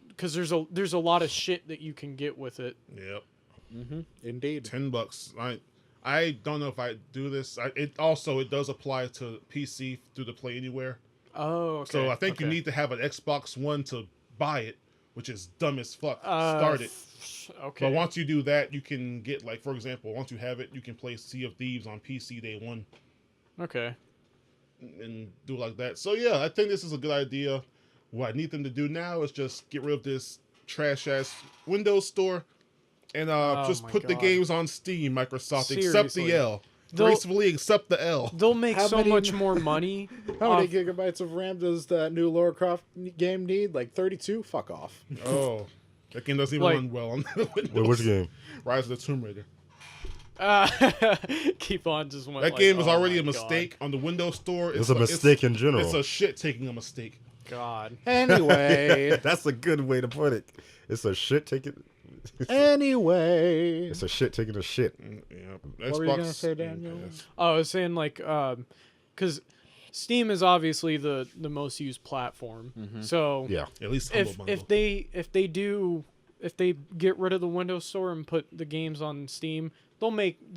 because there's a lot of shit that you can get with it. Yep. Indeed. $10. I don't know if I do this. It does apply to PC through the Play Anywhere. Oh, okay. So I think you okay. need to have an Xbox One to buy it, which is dumb as fuck. Start it. Okay. But once you do that, you can get, like, for example, once you have it, you can play Sea of Thieves on PC day one Okay. and do it like that. So yeah, I think this is a good idea. What I need them to do now is just get rid of this trash ass Windows Store and just my put the God. games on Steam. Microsoft, accept Seriously. the L. They'll- Gracefully accept the L. They'll make How so many- much more money. How many off- gigabytes of RAM does that new Lara Croft game need? Like 32? Fuck off. Oh, that game doesn't even Like- run well on the Windows. Wait, which game? Rise of the Tomb Raider. Keep on just went. That like, game is oh already my a mistake on the Windows Store. It's a mistake in general. It's a shit taking a mistake. God. Anyway. That's a good way to put it. It's a shit taking. Anyway. It's a shit taking a shit. Yeah. What were you gonna say, Daniel? Yes. Oh, I was saying like, because Steam is obviously the most used platform. So Yeah. At least Humble if Bundle. if they get rid of the Windows Store and put the games on Steam, they'll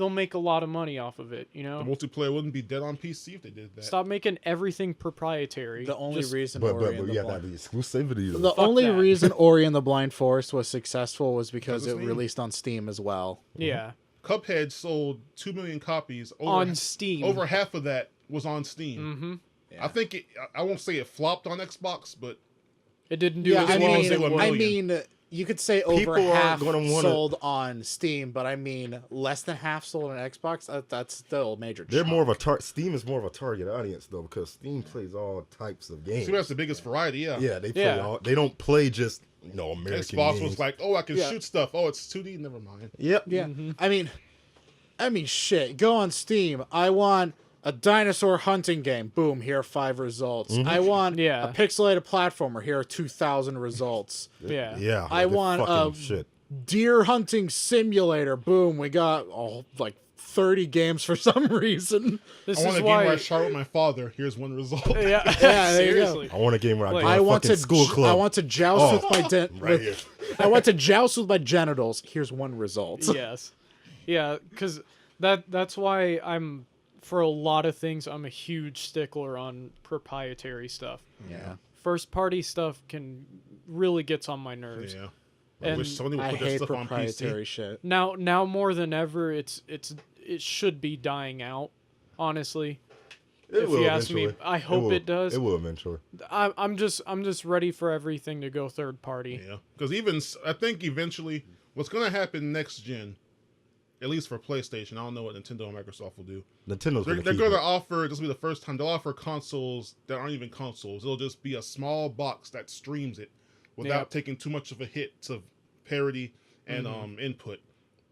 make a lot of money off of it. You The know, multiplayer wouldn't be dead on PC if they did that. stop making everything proprietary. The only Just- reason But Ori and the yeah, Blind... that'd be exclusivity. The though. Fuck only that. reason Ori and the Blind Forest was successful was because Because it of Steam. released on Steam as well. yeah, Cuphead sold 2 million copies. on Steam. Over half of that was on Steam. Mm-hmm. I think I won't say it flopped on Xbox, but It didn't do Yeah, as I well as mean, it would. I mean, you could say over People aren't half gonna wanna- sold on Steam, but I mean, less than half sold on Xbox. That's still a major. They're chunk. more of a Steam is more of a target audience though, because Steam plays all types of games. Steam has the biggest variety. Yeah. Yeah, they play Yeah. all. They don't play just American Xbox games. was like, oh, I can Yeah. shoot stuff. Oh, it's 2D. Never mind. Yep. Yeah, I mean, shit. Go on Steam. I want a dinosaur hunting game. Boom, here are 5 results. I want Yeah. a pixelated platformer. Here are 2,000 results. Yeah. Yeah. I they're want fucking shit. Deer hunting simulator. Boom, we got like 30 games for some reason. This I want is a game where I why. shot with my father. Here's one result. Yeah, Yeah, there you go. seriously. I want a game where I Like- join I a want fucking to school club. I want to joust with my right here. I want to joust with my genitals. Here's one result. Yes. Yeah, because that's why I'm, for a lot of things, I'm a huge stickler on proprietary stuff. Yeah. First party stuff can really gets on my nerves. Yeah. I And wish Sony would I put their hate stuff on proprietary PC. shit. Now more than ever, it should be dying out. Honestly, It if will you ask me, eventually. I hope will. it does. It will eventually. I'm just ready for everything to go third party. Yeah. Because I think eventually what's going to happen next gen, at least for PlayStation, I don't know what Nintendo and Microsoft will do. Nintendo's They're gonna keep going to it. offer, this will be the first time, they'll offer consoles that aren't even consoles. It'll just be a small box that streams it without Yep. taking too much of a hit to parity and input.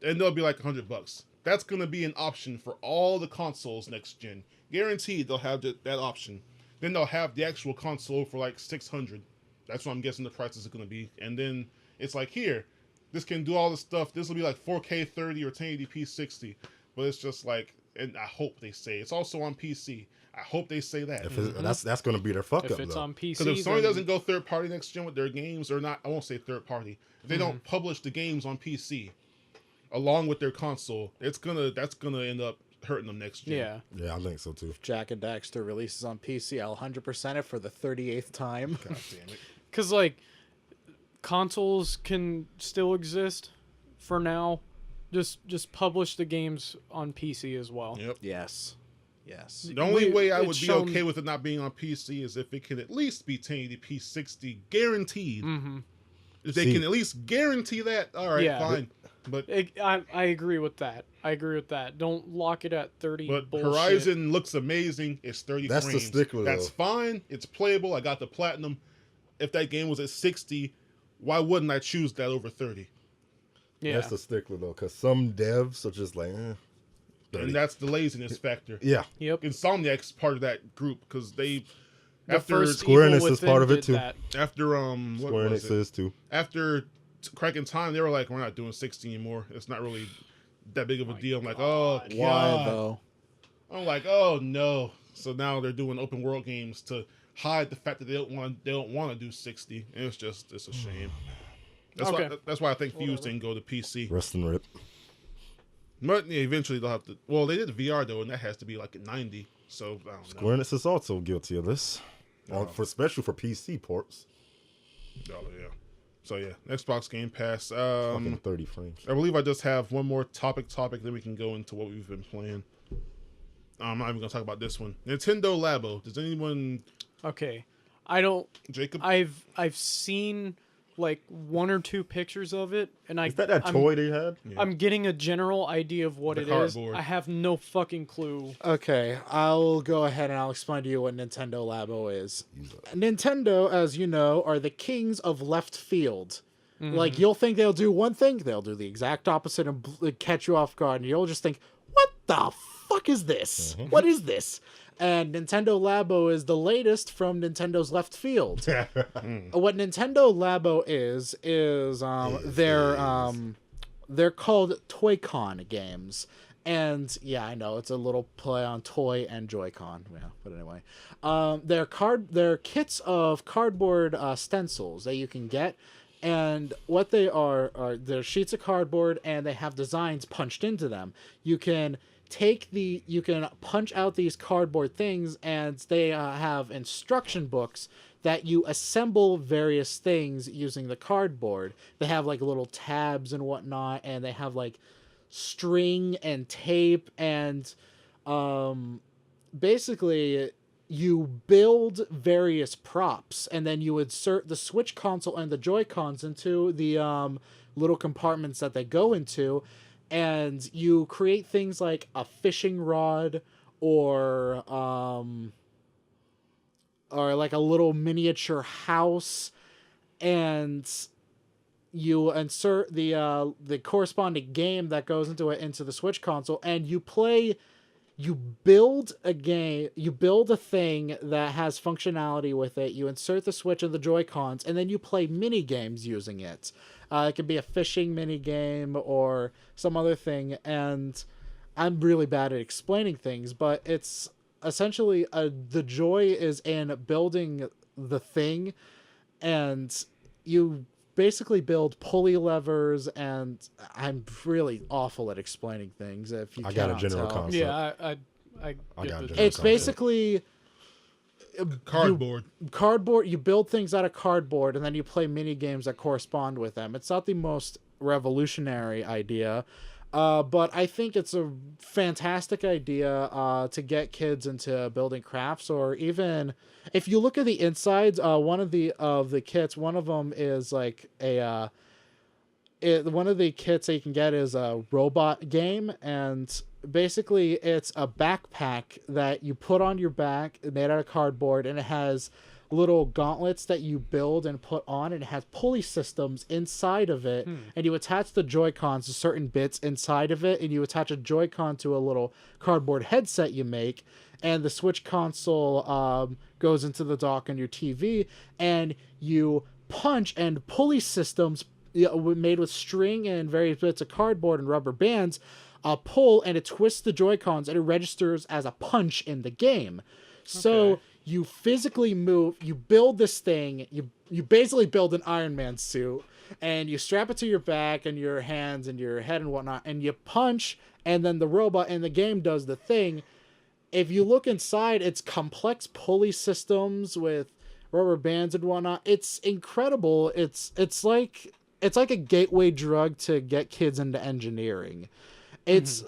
And they'll be like $100. That's going to be an option for all the consoles next gen. Guaranteed they'll have that option. Then they'll have the actual console for like $600. That's what I'm guessing the prices are going to be. And then it's like, here, this can do all this stuff. This will be like 4K 30 or 1080p 60. But it's just like, and I hope they say it's also on PC. I hope they say that. If that's going to be their fuck If up it's though. on PC, Because if Sony then- doesn't go third party next gen with their games, or not, I won't say third party. If they don't publish the games on PC along with their console, that's gonna end up hurting them next gen. yeah. Yeah, I think so too. Jack and Daxter releases on PC. I'll 100% it for the 38th time. God damn it. Because, like, consoles can still exist for now. Just publish the games on PC as well. Yep. Yes. Yes. The only way I it's would be shown- okay with it not being on PC is if it can at least be 1080p 60 guaranteed. Mm-hmm. If they See- can at least guarantee that, all right, Yeah. fine. But I agree with that. I agree with that. Don't lock it at 30. Bullshit. Horizon looks amazing. It's 30 That's the frames. stickler, That's though. fine. It's playable. I got the platinum. If that game was at 60, why wouldn't I choose that over 30? Yeah. That's the stickler though, because some devs are just like, 30. And that's the laziness factor. Yeah. Yep. Insomniac's part of that group because they The after first Square Evil Enix is Within part of it did too. that. after what Square was Enix it? is too. After Cracking Time, they were like, we're not doing 60 anymore. It's not really that big of a deal. I'm like, oh god. Why though? I'm like, oh no. So now they're doing open world games to hide the fact that they don't want to do 60. And it's a shame. That's why I think Fuse didn't go to PC. Rest and rip. But yeah, eventually they'll have to. Well, they did VR though, and that has to be like at 90. So I don't know. Square Enix is also guilty of this, especially for PC ports. Oh yeah. So yeah, Xbox Game Pass. Fucking 30 frames. I believe I just have one more topic, then we can go into what we've been playing. I'm not even gonna talk about this one. Nintendo Labo. Does anyone? Okay, I don't. Jacob. I've seen like 1 or 2 pictures of it, and Is that toy they had? Yeah. I'm getting a general idea of what The it is. cardboard. I have no fucking clue. Okay, I'll go ahead and I'll explain to you what Nintendo Labo is. Nintendo, as you know, are the kings of left field. Like, you'll think they'll do one thing, they'll do the exact opposite and catch you off guard, and you'll just think, what the fuck is this? What is this? And Nintendo Labo is the latest from Nintendo's left field. What Nintendo Labo is they're called Toy-Con games. And yeah, I know it's a little play on toy and Joy-Con. Yeah, but anyway, they're kits of cardboard stencils that you can get. And what they are they're sheets of cardboard, and they have designs punched into them. You can punch out these cardboard things, and they have instruction books that you assemble various things using the cardboard. They have like little tabs and whatnot, and they have like string and tape, and basically you build various props, and then you insert the Switch console and the Joy-Cons into the little compartments that they go into, and you create things like a fishing rod or like a little miniature house, and you insert the corresponding game that goes into it into the Switch console, and you build a game, you build a thing that has functionality with it, you insert the Switch and the Joy-Cons, and then you play mini games using it. It could be a fishing mini game or some other thing, and I'm really bad at explaining things, but it's essentially the joy is in building the thing, and you basically build pulley levers, and I'm really awful at explaining things. If you I got a cannot general tell. concept. Yeah, I I got get a the- general It's basically Cardboard. cardboard. You build things out of cardboard, and then you play mini games that correspond with them. It's not the most revolutionary idea, but I think it's a fantastic idea to get kids into building crafts. Or even if you look at the insides, one of the kits, one of them is like one of the kits that you can get is a robot game, and basically it's a backpack that you put on your back made out of cardboard, and it has little gauntlets that you build and put on, and it has pulley systems inside of it, and you attach the Joy-Cons to certain bits inside of it, and you attach a Joy-Con to a little cardboard headset you make, and the Switch console goes into the dock on your TV, and you punch, and pulley systems made with string and various bits of cardboard and rubber bands pull, and it twists the Joy-Cons, and it registers as a punch in the game. So you physically move, you build this thing, you basically build an Iron Man suit, and you strap it to your back and your hands and your head and whatnot, and you punch, and then the robot in the game does the thing. If you look inside, it's complex pulley systems with rubber bands and whatnot. It's incredible. It's like a gateway drug to get kids into engineering. It's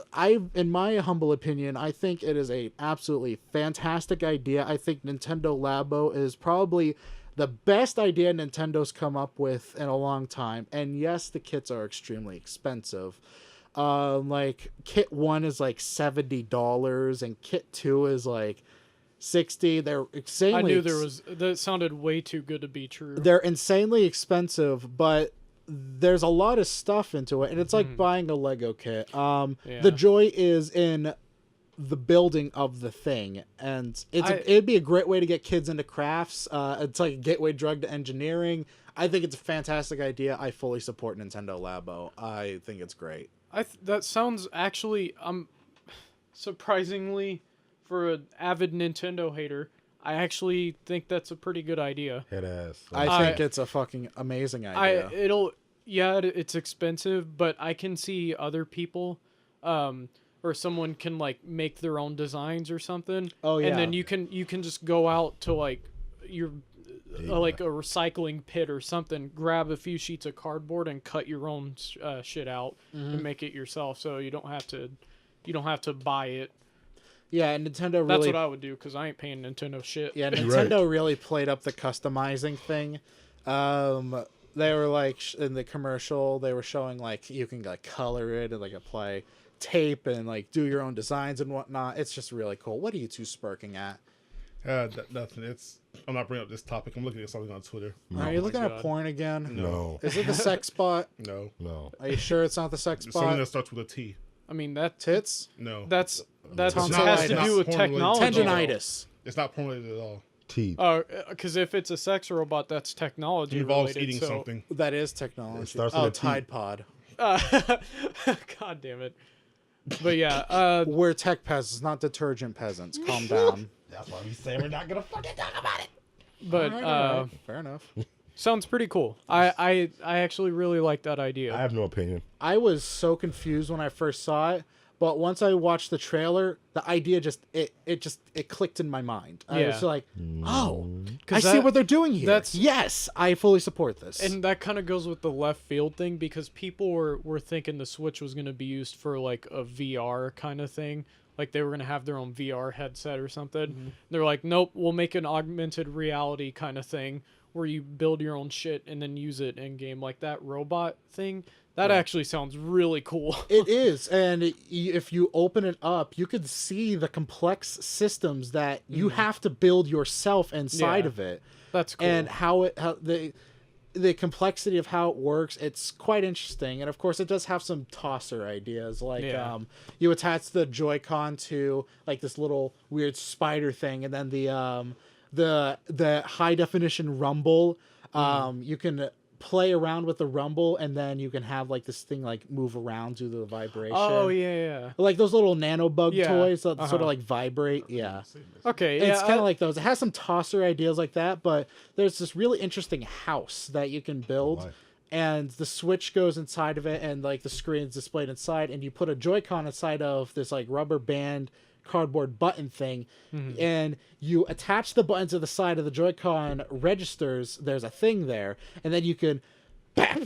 in my humble opinion, I think it is a absolutely fantastic idea. I think Nintendo Labo is probably the best idea Nintendo's come up with in a long time. And yes, the kits are extremely expensive. Like kit 1 is like $70 and kit 2 is like $60. They're insanely I knew that sounded way too good to be true. They're insanely expensive, but there's a lot of stuff into it, and it's like buying a Lego kit. The joy is in the building of the thing, and it'd be a great way to get kids into crafts. It's like a gateway drug to engineering. I think it's a fantastic idea. I fully support Nintendo Labo. I think it's great. That sounds actually surprisingly, for an avid Nintendo hater, I actually think that's a pretty good idea. Head ass. I think it's a fucking amazing idea. It's expensive, but I can see other people, or someone can like make their own designs or something. Oh, yeah. And then you can just go out to like your like a recycling pit or something, grab a few sheets of cardboard and cut your own shit out and make it yourself. So you don't have to buy it. Yeah, and Nintendo really... That's what I would do, because I ain't paying Nintendo shit. Yeah, Nintendo really played up the customizing thing. They were like, in the commercial, they were showing like, you can like color it and like apply tape and like do your own designs and whatnot. It's just really cool. What are you two smirking at? Nothing. I'm not bringing up this topic. I'm looking at something on Twitter. Are you looking at porn again? No. Is it the sex spot? No. Are you sure it's not the sex Something spot? that starts with a T. I mean, that Tits? No. that Tonsillitis. has to do with technology. Tendinitis. It's not porn related at all. Teeth. Because if it's a sex robot, that's technology It involves related, eating so... something. That is technology. It starts with a T. Tide Pod. God damn it. But yeah, We're tech peasants, not detergent peasants. Calm down. That's why we say we're not gonna fucking talk about it. but All right. Fair enough. sounds pretty cool. I actually really like that idea. I have no opinion. I was so confused when I first saw it, but once I watched the trailer, the idea just it clicked in my mind. I was Yeah. like, oh, I 'Cause see what they're doing here. Yes, I fully support this. And that kind of goes with the left field thing, because people were thinking the Switch was going to be used for like a VR kind of thing. Like they were going to have their own VR headset or something. Mm-hmm. They're like, nope, we'll make an augmented reality kind of thing where you build your own shit and then use it in game, like that robot thing. That actually sounds really cool. It is, and if you open it up, you could see the complex systems that you have to build yourself inside Yeah. of it. That's cool. And how the complexity of how it works, it's quite interesting. And of course, it does have some tosser ideas, like Yeah. You attach the Joy-Con to like this little weird spider thing, and then the high definition rumble. You can play around with the rumble, and then you can have like this thing like move around due to the vibration. Oh yeah. Like those little nano bug Yeah, toys that sort of uh-huh. like vibrate. Yeah. Okay, It's yeah. kind of like those. It has some tosser ideas like that, but there's this really interesting house that you can build. Why? And the Switch goes inside of it, and like the screen's displayed inside, and you put a Joy-Con inside of this like rubber band cardboard button thing, and you attach the button to the side of the Joy-Con registers. There's a thing there, and then you can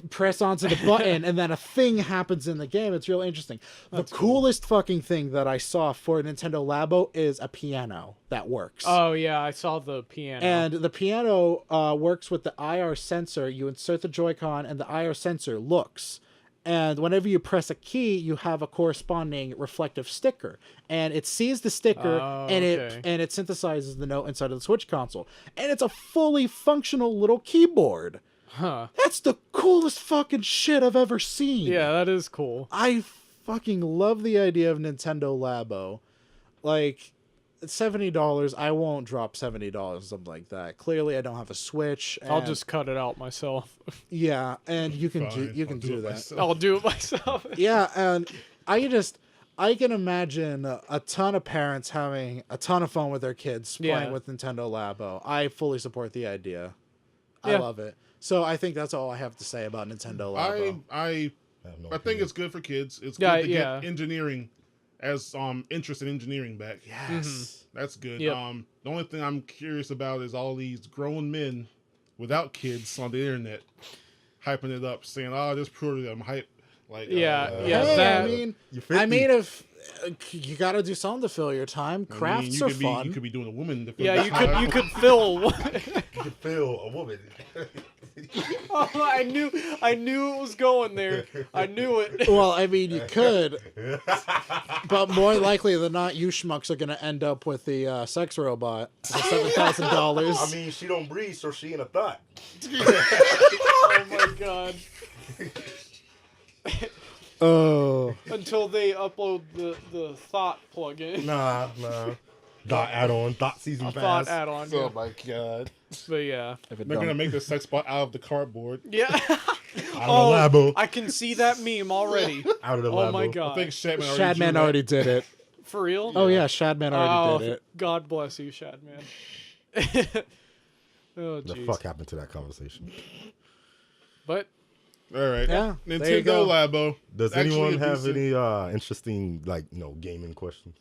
press onto the button, and then a thing happens in the game. It's real interesting. The coolest fucking thing that I saw for Nintendo Labo is a piano that works. Oh yeah, I saw the piano. And the piano works with the IR sensor. You insert the Joy-Con, and the IR sensor looks. And whenever you press a key, you have a corresponding reflective sticker, and it sees the sticker, and okay. it synthesizes the note inside of the Switch console, and it's a fully functional little keyboard. Huh. That's the coolest fucking shit I've ever seen. Yeah, that is cool. I fucking love the idea of Nintendo Labo. Like, $70, I won't drop $70, something like that. Clearly, I don't have a Switch. I'll and- just cut it out myself. yeah, and you can Fine, do I'll do it that. myself. I'll do it myself. Yeah, and I can imagine a ton of parents having a ton of fun with their kids playing Yeah. with Nintendo Labo. I fully support the idea. I Yeah. love it. So I think that's all I have to say about Nintendo Labo. I have no think opinion. it's good for kids. It's Yeah, good to yeah. get engineering as interest in engineering back. Yes. That's good. Yep. The only thing I'm curious about is all these grown men without kids on the internet hyping it up, saying, "Oh, this pre-order, I'm hype." Like, Yeah, Hey, that- I mean, You're 50. if you got to do something to fill your time. Crafts you are could fun. you could be doing a woman. To fill Yeah, the you time. could fill. You can feel a woman. Oh, I knew it was going there. I knew it. Well, I mean, you could, but more likely than not, you schmucks are going to end up with the sex robot for $7,000. I mean, she don't breathe, so she ain't a thought. Oh my god. Oh, Until they upload the thought plugin. Nah. Dot add-on, dot season Thought pass. add-on. Oh Yeah. my god! But yeah. if it They're gonna don't- make the sex bot out of the cardboard. Yeah. Out of the Labo. I can see that meme already. Out of the Oh Labo. my I god. think Shadman already. drew Shadman that. already did it. For real? Oh yeah, Shadman already Oh, did it. God bless you, Shad man. Oh, The jeez. fuck happened to that conversation? But All right. Yeah, there you Nintendo go. Labo. Does Actually anyone a have decent- any interesting gaming questions?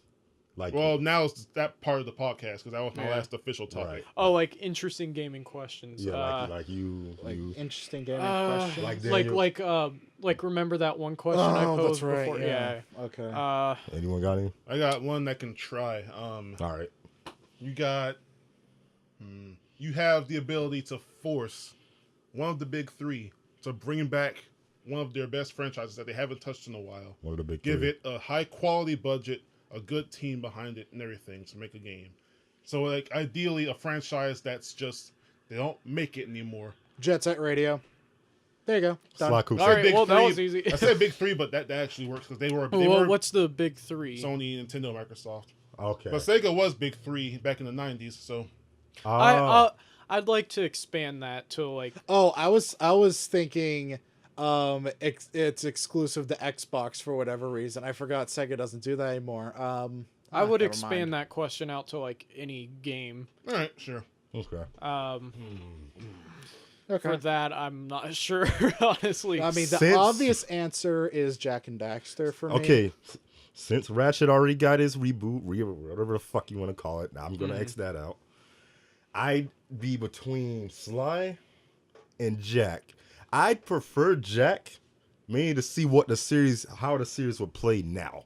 Like, Well, now it's that part of the podcast because that was my Yeah. last official topic. right. oh, like interesting gaming questions. Yeah, like you, Interesting gaming Uh, question. like Daniel. like remember that one question I Oh, posed that's right. before? Yeah. Okay. Anyone got any? I got one that can try. All right. You got. You have the ability to force one of the big three to bring back one of their best franchises that they haven't touched in a while. One of the big Give three. it a high quality budget, a good team behind it, and everything to make a game. So, like, ideally, a franchise that's just they don't make it anymore. Jet Set Radio. There you go. Done. Slaku. All right, Big well, that three- was easy. I said big three, but that actually works because they were well, what's the big three? Sony, Nintendo, Microsoft. Okay. But Sega was big three back in the 90s, so I'd like to expand that to like Oh, I was thinking it's exclusive to Xbox for whatever reason. I forgot Sega doesn't do that anymore. I would never expand mind. that question out to like any game. all right, sure. Okay. Okay. For that, I'm not sure, honestly. I mean, the Since- obvious answer is Jack and Daxter for me. Okay. Since Ratchet already got his reboot, whatever the fuck you want to call it, now I'm gonna X that out. I'd be between Sly and Jack. I'd prefer Jack, mainly to see how the series would play now,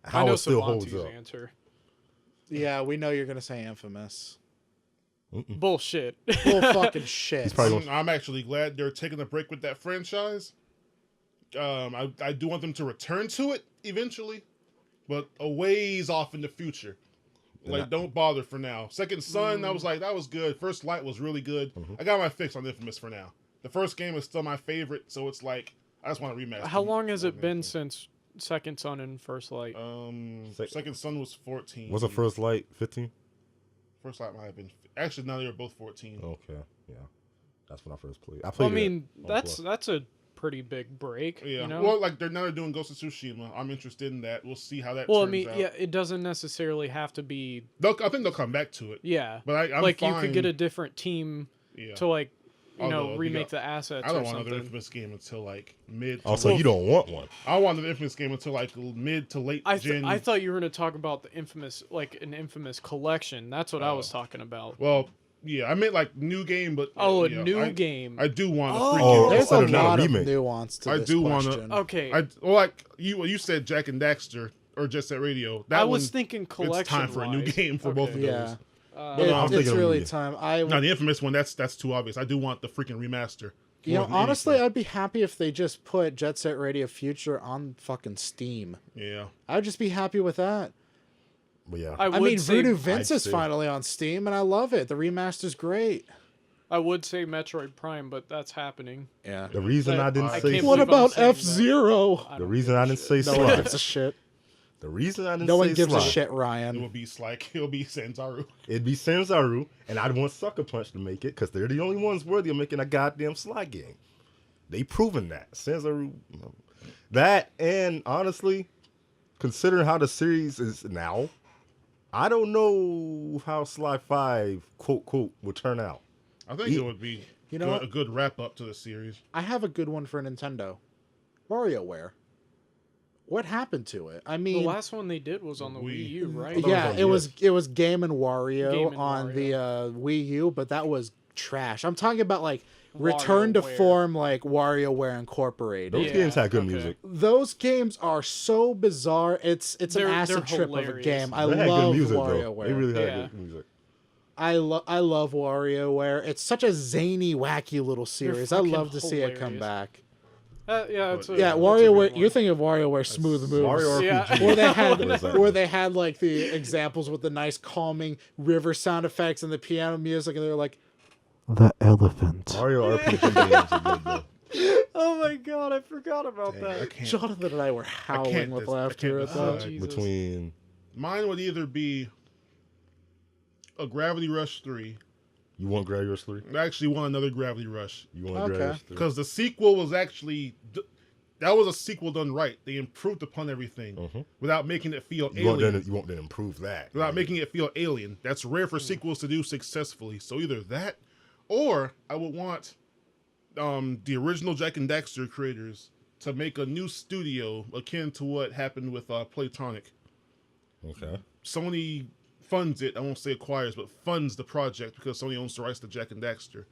I how know it still holds Savantu's up. answer. Yeah, we know you're gonna say Infamous. Bullshit. Bull fucking shit. He's probably I'm actually glad they're taking a break with that franchise. I do want them to return to it eventually, but a ways off in the future. Like, don't bother for now. Second Son, I was like, that was good. First Light was really good. I got my fix on Infamous for now. The first game is still my favorite, so it's like, I just want to remaster. How long has it been since Second Son and First Light? Second Son was 14. Was the First Light 15? First Light might have been. Actually, now they're both 14. Okay, yeah, that's when I first played. I played it mean, on that's Plus. a pretty big break. Yeah. You know? Well, like, now they're doing Ghost of Tsushima. I'm interested in that. We'll see how that Well, I turns mean, out. yeah, it doesn't necessarily have to be. I think they'll come back to it. Yeah, But I'm like you fine. could get a different team Yeah. to like, Although, remake the assets. I don't or want another something. Infamous game until like mid. To Also, late- you don't want one. I want an Infamous game until like mid to late January. I thought you were going to talk about the infamous, like an infamous collection. That's what I was talking about. Well, yeah, I meant like new game, but Oh, a yeah, new I- game. I do want a Oh. freaking. There's Instead a of not a lot of remake. nuance to I this do wanna- question. Okay, Like you said, Jack and Daxter or Jet Set Radio. That I was one, thinking it's collection. time for a new game for both of those. Yeah. I'm It's thinking really movie. time. No, the Infamous one. That's too obvious. I do want the freaking remaster. You more know, than honestly, anything. I'd be happy if they just put Jet Set Radio Future on fucking Steam. Yeah. I'd just be happy with that. But yeah, I would mean, say, Voodoo Vince I'd is say- finally on Steam, and I love it. The remaster's great. I would say Metroid Prime, but that's happening. Yeah. the reason I didn't I say can't What believe I'm about saying that. F-Zero? I the don't reason give a I didn't shit. say No one Sly. gives a shit. The reason I didn't No say one gives Sly. a shit, It Ryan. will be like it'll be Sanzaru. It'd be Sanzaru, and I'd want Sucker Punch to make it because they're the only ones worthy of making a goddamn Sly game. They proven that Sanzaru, that, and honestly, considering how the series is now, I don't know how Sly 5 quote would turn out. I think it would be You know what? a good wrap up to the series. I have a good one for Nintendo. WarioWare. What happened to it? I The mean, last one they did was on the Wii U, right? yeah, on it was Game and Wario Game and on Wario. the Wii U, but that was trash. I'm talking about like return to WarioWare. form, like WarioWare Incorporated. Those Yeah, games had good okay. music. Those games are so bizarre. It's They're an acid trip of a hilarious. game. I They had love good music WarioWare. though. They really had Yeah. good music. I love WarioWare. It's such a zany, wacky little series. I fucking love to see it come hilarious. back. Yeah, it's a, Yeah, that's a WarioWare. good You're one. thinking of WarioWare Smooth Moves. Mario Yeah. RPG. where they had Exactly. where they had like the examples with the nice calming river sound effects and the piano music, and they were like, The elephant. Mario RPG games are good though. Oh my god, I forgot about I that. can't. Jonathan and I were howling with laughter at decide. that. Jesus. Between Mine would either be a Gravity Rush 3. you want Gravity Rush 3? I actually want another Gravity Rush You want Okay. Gravity Rush 3? because the sequel was actually that was a sequel done right. They improved upon everything without making it feel You alien. won't then improve that. Without making it feel alien. That's rare for sequels to do successfully. So either that, or I would want the original Jack and Daxter creators to make a new studio akin to what happened with Platonic. Okay. Sony funds it. I won't say acquires, but funds the project because Sony owns the rights to Jack and Daxter.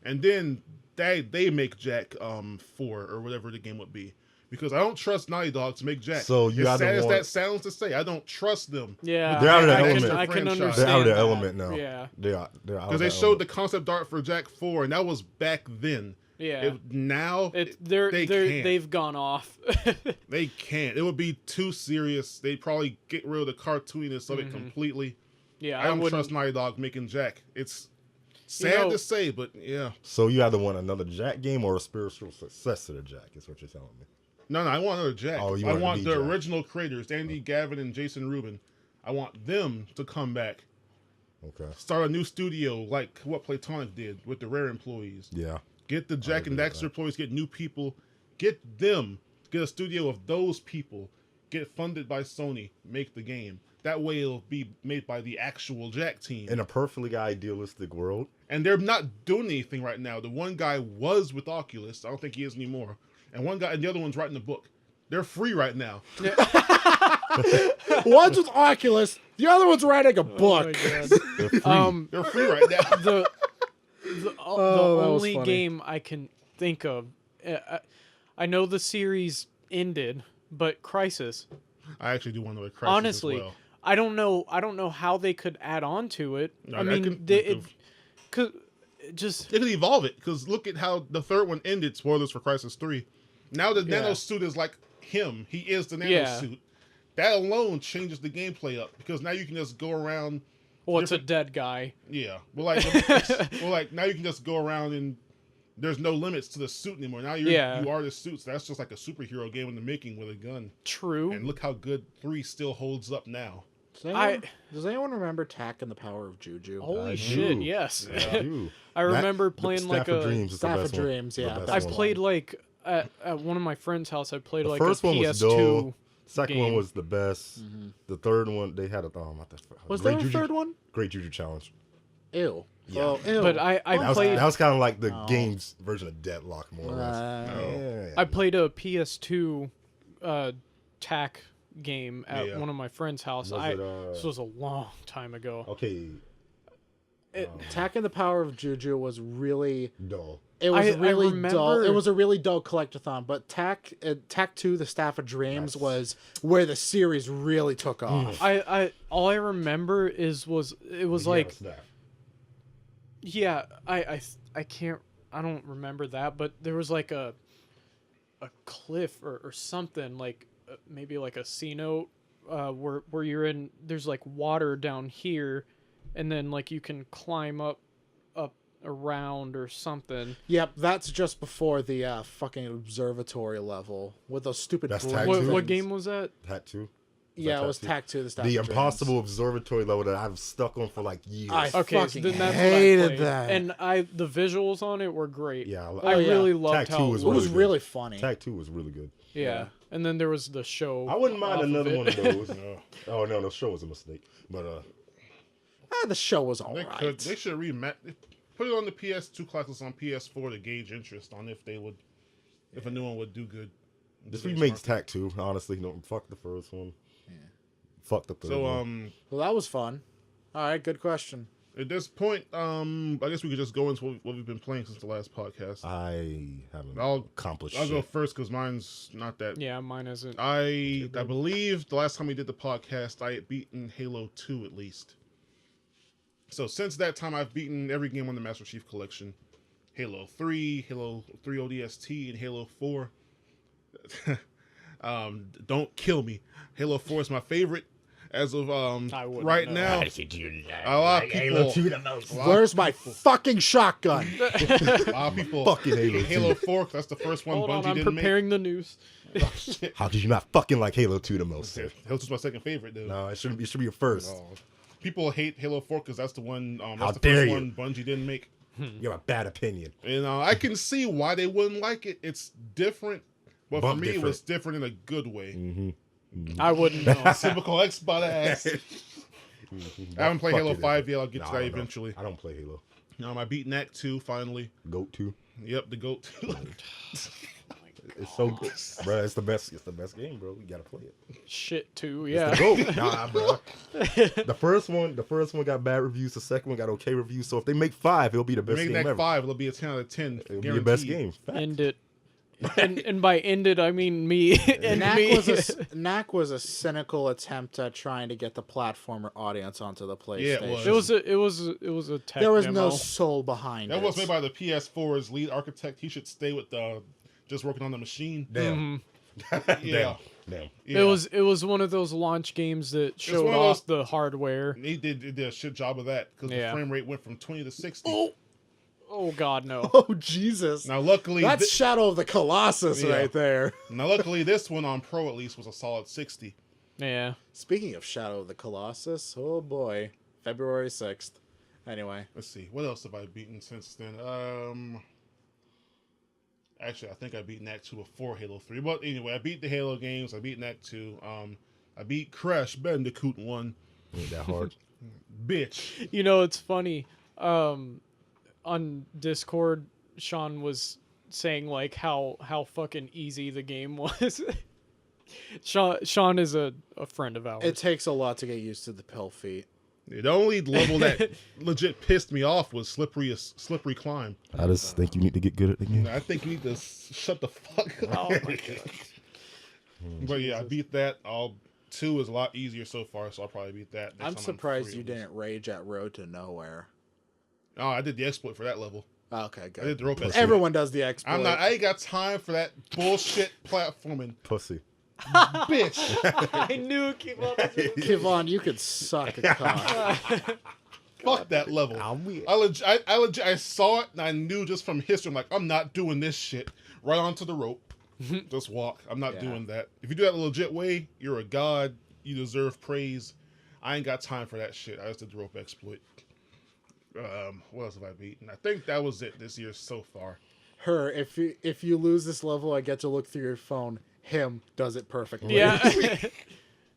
And then they make Jack 4 or whatever the game would be. Because I don't trust Naughty Dog to make Jack. So you as sad as want... that sounds to say, I don't trust them. Yeah, They're out of their I element. can Franchise. understand. They're out of their that. element now. Yeah. They're out Because they showed the concept art for Jack 4, and that was back then. Yeah. They've gone off. They can't. It would be too serious. They'd probably get rid of the cartooniness of it completely. Yeah, I don't wouldn't- trust Naughty Dog making Jack. It's sad to say, but yeah. So you either want another Jack game or a spiritual successor to Jack, is what you're telling me. No, I want another Jack. Oh, you I want it to want be the Jack. original creators, Andy Gavin and Jason Rubin. I want them to come back. Okay. Start a new studio like what Platonic did with the Rare employees. Yeah. Get the Jack and agree with Daxter that. employees, get new people, get them, get a studio of those people, get funded by Sony, make the game. That way it'll be made by the actual Jack team. In a perfectly idealistic world. And they're not doing anything right now. The one guy was with Oculus. I don't think he is anymore. And the other one's writing a book. They're free right now. One's with Oculus, the other one's writing a book. They're free. They're free right now. The that was only funny. game I can think of, I know the series ended, but Crisis. I actually do want to know what Crisis Honestly, as well. I don't know how they could add on to it. No, I I mean, can they, think of- could just They could evolve it, because look at how the third one ended. Spoilers for Crisis 3. Now the nano suit is like him. He is the nano suit. That alone changes the gameplay up, because now you can just go around. well, it's a dead guy. Yeah. Well, like now you can just go around and there's no limits to the suit anymore. Now you are the suit. So that's just like a superhero game in the making with a gun. True. And look how good 3 still holds up now. Does anyone remember Tak and the Power of Juju? Holy I shit! do. Yes. You. I remember playing like Staff of a. Dreams is the Staff of best one. Dreams, The yeah. best I one. played like at one of my friend's house. I played The like first a one PS2. was dull. Second one game. was the best. The third one, they had a Was Great there a Juju- third one? Great Juju Challenge. Ew. Yeah. Oh, ew. But I played. That was kind of like the game's version of Deadlock, more or less. Uh, Yeah. I played a PS2 TAC game at Yeah. one of my friend's house. This was a long time ago. Okay, Tak and the Power of Juju was really. dull. It was I really dull. remember- It was a really dull collectathon. But Tak 2, the Staff of Dreams, was where the series really took off. I all I remember was like yeah, I can't, I don't remember that, but there was like a cliff or something, like maybe like a C note where you're in, there's like water down here, and then like you can climb up around or something. Yep, that's just before the fucking observatory level with those stupid. That's green Tak What, two? what things. game was that? Hat 2. Yeah, it was Tak 2, the Staff The of Dreams. impossible observatory level that I've stuck on for like years. I Okay, so fucking then that's hated what I played. that. And the visuals on it were great. Yeah, I yeah. really loved Tak how 2 it was It was good. really funny. Tag 2 was really good. Yeah. And then there was the show. I wouldn't mind off of another it. one of those. Oh no, the show was a mistake. But The show was They alright. should put it on the PS2 classes on PS4 to gauge interest on if a new one would do good. this remakes Tag 2. Honestly, no, fuck the first one. Yeah. Fuck the third So one. Well, that was fun. Alright, good question. at this point, I guess we could just go into what we've been playing since the last podcast. I haven't I'll accomplished I'll shit. go first because mine's not that. Yeah, mine isn't. I believe the last time we did the podcast, I had beaten Halo 2 at least. So since that time, I've beaten every game on the Master Chief Collection. Halo 3, Halo 3 ODST, and Halo 4. Don't kill me. Halo 4 is my favorite as of I wouldn't right know. now. A lot of people, Where's my fucking shotgun? a lot of people Fucking Halo hate 2. Halo 4 because that's the first one Hold on, Bungie I'm didn't preparing the news. make. Oh, shit. How did you not fucking like Halo 2 the most? Halo 2's my second favorite, dude. No, it should be your first. Oh. People hate Halo 4 because that's the one. How That's the dare first you. one Bungie didn't make. You have a bad opinion. And I can see why they wouldn't like it. It's different, But for Bump me, it different. was different in a good way. I wouldn't know. Typical Xbox ass. I haven't played Fuck Halo it, 5 yet. I'll get Nah, to that I don't know. eventually. I don't play Halo. I beat Knack 2 finally. Goat 2. Yep, the GOAT 2. It's so good, bro. It's the best. It's the best game, bro. You gotta play it. Shit too. It's Yeah. the GOAT. Nah, bro. The first one got bad reviews. The second one got okay reviews. So if they make 5, it'll be the best Make game Knack ever. 5, it'll be a 10 out of 10. It'll be the best guaranteed. game. Fact. End it. And by end it, I mean me. And Knack was a cynical attempt at trying to get the platformer audience onto the PlayStation. Yeah, it was. it was a tech There was demo. no soul behind That it. was made by the PS4's lead architect. He should stay with just working on the machine. Damn. Yeah. Damn. Yeah. It was one of those launch games that showed one of off the hardware. He did a shit job of that because Yeah. the frame rate went from 20 to 60. Oh God, no. Oh Jesus! Now, luckily, That's Shadow of the Colossus Yeah. right there. luckily, this one on Pro at least was a solid 60. Yeah. Speaking of Shadow of the Colossus, oh boy, February 6th. Anyway, Let's see, what else have I beaten since then? Actually, I think I beat Knack 2 before Halo 3. But anyway, I beat the Halo games. I beat Knack 2. I beat Crash Bandicoot 1. Ain't that hard. Bitch. You know, it's funny. On Discord, Sean was saying like how fucking easy the game was. Sean is a friend of ours. it takes a lot to get used to the pill feet. The only level that legit pissed me off was slippery climb. I just think you need to get good at the game. I think you need to shut the fuck up. Oh my God. But yeah, I beat that. 2 is a lot easier so far, so I'll probably beat that. next I'm time surprised free you at least. didn't rage at Road to Nowhere. Oh, I did the exploit for that level. Okay, I did good. the rope exploit. Everyone does the exploit. I ain't got time for that bullshit platforming, Pussy. bitch. I knew Kevon. Kevon, you could suck a cock. Fuck that level. I saw it and I knew just from history. I'm like, I'm not doing this shit. Right onto the rope. Just walk. I'm not Yeah. doing that. If you do that the legit way, you're a god. You deserve praise. I ain't got time for that shit. I just did the rope exploit. What else have I beaten? I think that was it this year so far. If you lose this level, I get to look through your phone. Him does it perfectly. Yeah.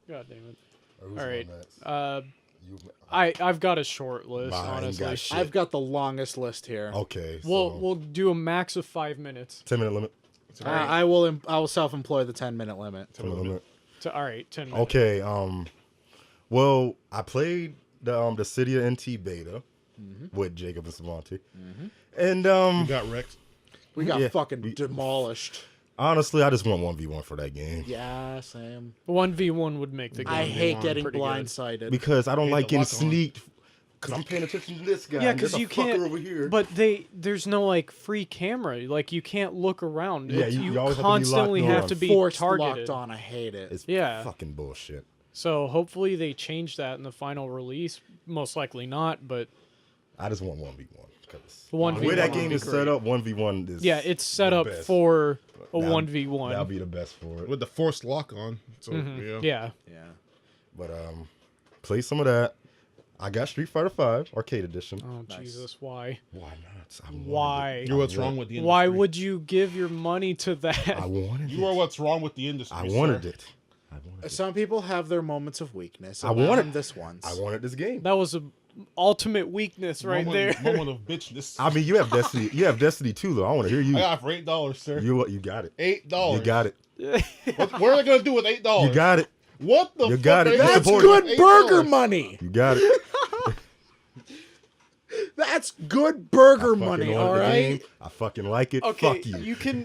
God damn it. Who's All right. on that? I've got a short list, Mine honestly. got shit. I've got the longest list here. Okay. So We'll do a max of 5 minutes. 10-minute limit. I will self-employ the 10-minute limit. 10-minute limit. All right, 10 minutes. Okay. Well, I played the Cydia NT beta with Jacob and Savante, and You got wrecked. We got Yeah. fucking demolished. honestly, I just want 1v1 for that game Yeah, Sam. 1v1 would make the game. I hate getting pretty good. blindsided. because I don't Hate like the getting lock on. sneaked. Because I'm paying attention to this guy. Yeah, and there's because a you fucker can't. over here. But there's no like free camera. Like you can't look around. Yeah, It's- you you always have to be constantly locked have on. to be Forced targeted. locked on. I hate it. It's Yeah. fucking bullshit. So hopefully they change that in the final release. Most likely not, but I just want 1v1. Because 1v1 the way that would game be is great. set up, 1v1 is yeah, it's set the up best. for a That'll- 1v1. That'll be the best for it. With the forced lock on. So, yeah. Yeah. Yeah. But play some of that. I got Street Fighter V Arcade Edition. Oh Jesus, why? Why not? I wanted Why? it. You're what's wrong with the industry. Why would you give your money to that? I wanted You it. are what's wrong with the industry. I wanted sir. it. I wanted it. Some people have their moments of weakness. I Allow wanted- them this once. I wanted this game. That was a ultimate weakness right Moment- there. Moment of bitchness. I mean, you have Destiny. You have Destiny too, though. I want to hear you. I got it for $8, sir. You got it. $8. You got it. What are they gonna do with $8? You got it. What the You fuck? got it. are You they gonna That's do support with good $8? burger money. You got it. That's good burger I fucking money. wanted All the right. game. I fucking like it. Okay, Fuck you.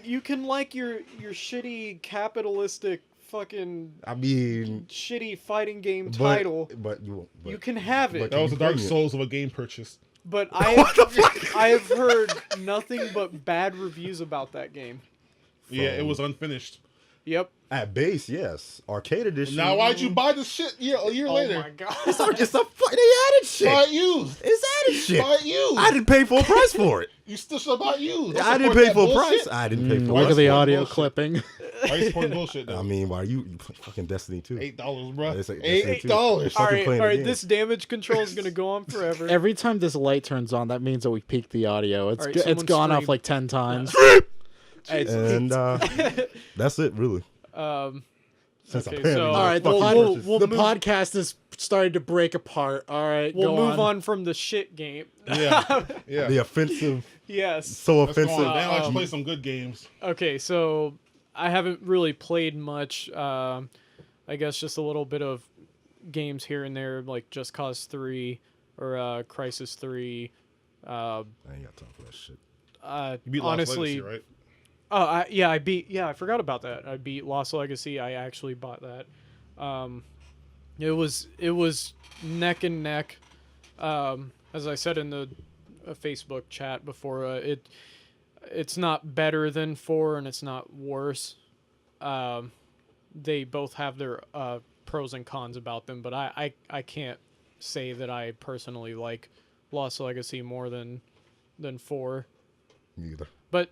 you can like your shitty capitalistic fucking I mean, shitty fighting game but, title. But you. But, You can have it. but That was you the Dark bring it. Souls of a game purchase. But I have heard nothing but bad reviews about that game. Yeah, it was unfinished. Yep. At base, yes. Arcade edition. Now, why'd you buy the shit a year Oh later? my god. It's a they added shit. Buy it used. It's added shit. Buy it used. I didn't pay full price for it. You still should buy it used. Don't I didn't support pay that full bullshit. price. I didn't pay full Look price. at the That's audio bullshit. clipping. Why you supporting bullshit though? I mean, why are you fucking Destiny too? $8, bro. It's like $8. Destiny All Fucking right, playing all the right. game. This damage control is gonna go on forever. Every time this light turns on, that means that we peaked the audio. It's All right, it's someone gone off scream. like 10 times. And that's it, really. Since Okay, apparently so- no All right, the, fucking pod- purchase. we'll the move- podcast is starting to break apart. All right, We'll go move on from the shit game. Yeah. Yeah. The offensive, Yes. so Let's go offensive. on. Man, let's play some good games. Okay, so I haven't really played much. I guess just a little bit of games here and there, like Just Cause 3 or Crisis 3. I ain't got time for that shit. You beat Honestly, Lost Legacy, right? I forgot about that. I beat Lost Legacy. I actually bought that. It was neck and neck. As I said in the Facebook chat before, it's not better than 4 and it's not worse. They both have their pros and cons about them, but I can't say that I personally like Lost Legacy more than 4. Me either. But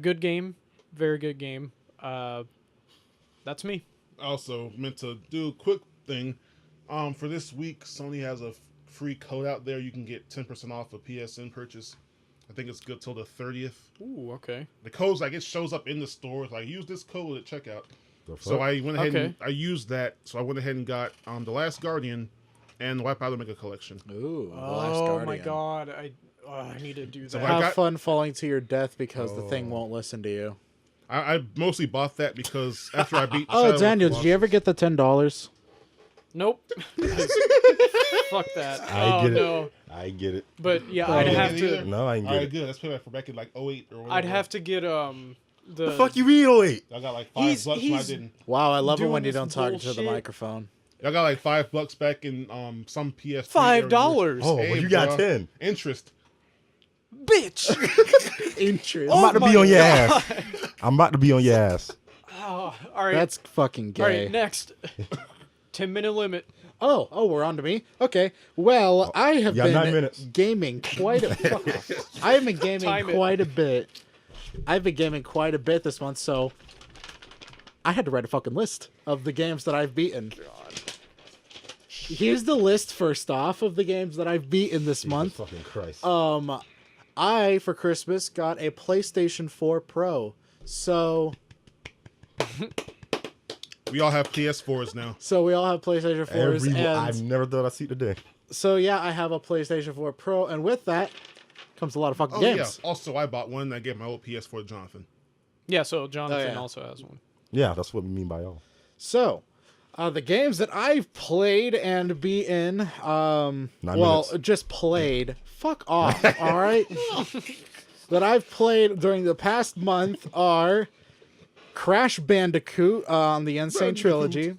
good game, very good game. That's me. I also meant to do a quick thing. For this week, Sony has a free code out there. You can get 10% off a PSN purchase. I think it's good till the 30th. Ooh, okay. The code's like it shows up in the store. It's like use this code at checkout. The fuck? So I went ahead and Okay. I used that. So I went ahead and got The Last Guardian and the Wipeout Omega collection. Ooh, The Last Oh Guardian. my god, I need to do that. So I Have got- fun falling to your death because the thing won't listen to you. I mostly bought that because after I beat. Oh, Shadow of the Daniel, did you ever get the $10? Nope. Fuck that. I Oh get it. no. I get it. But yeah, Oh, I'd You have didn't to. either? No, I ain't All get right, it. good. Let's pay back for back in like 08 or whatever. I'd have to get The fuck you mean? Oh wait. I got like $5 when I he's- didn't. Wow, I love it Doing when you this don't talk to the bullshit. microphone. I got like $5 back in some PS. $5. Oh, well, you got 10. Interest. Bitch. Interest. I'm about to my be on your ass. I'm about to be on your ass. Oh, all right. That's fucking gay. all right. Next. 10-minute limit. Oh, we're on to me. Okay. Well, I have you got 9 been minutes. gaming quite a. Fuck off. I have been gaming Time it. quite a bit. I've been gaming quite a bit this month, so I had to write a fucking list of the games that I've beaten. Here's the list first off of the games that I've beaten this month. Fucking Christ. I for Christmas got a PlayStation 4 Pro. So We all have PS4s now. we all have PlayStation 4s and I've never thought I'd see the day. so yeah, I have a PlayStation 4 Pro, and with that comes a lot of fucking Oh games. yeah. Also, I bought one. I gave my old PS4 to Jonathan. Yeah. So Jonathan yeah. also has one. Yeah, that's what we mean by all. So, the games that I've played and beaten, minutes. just played. Fuck off, all right? That I've played during the past month are Crash Bandicoot on the Insane Trilogy,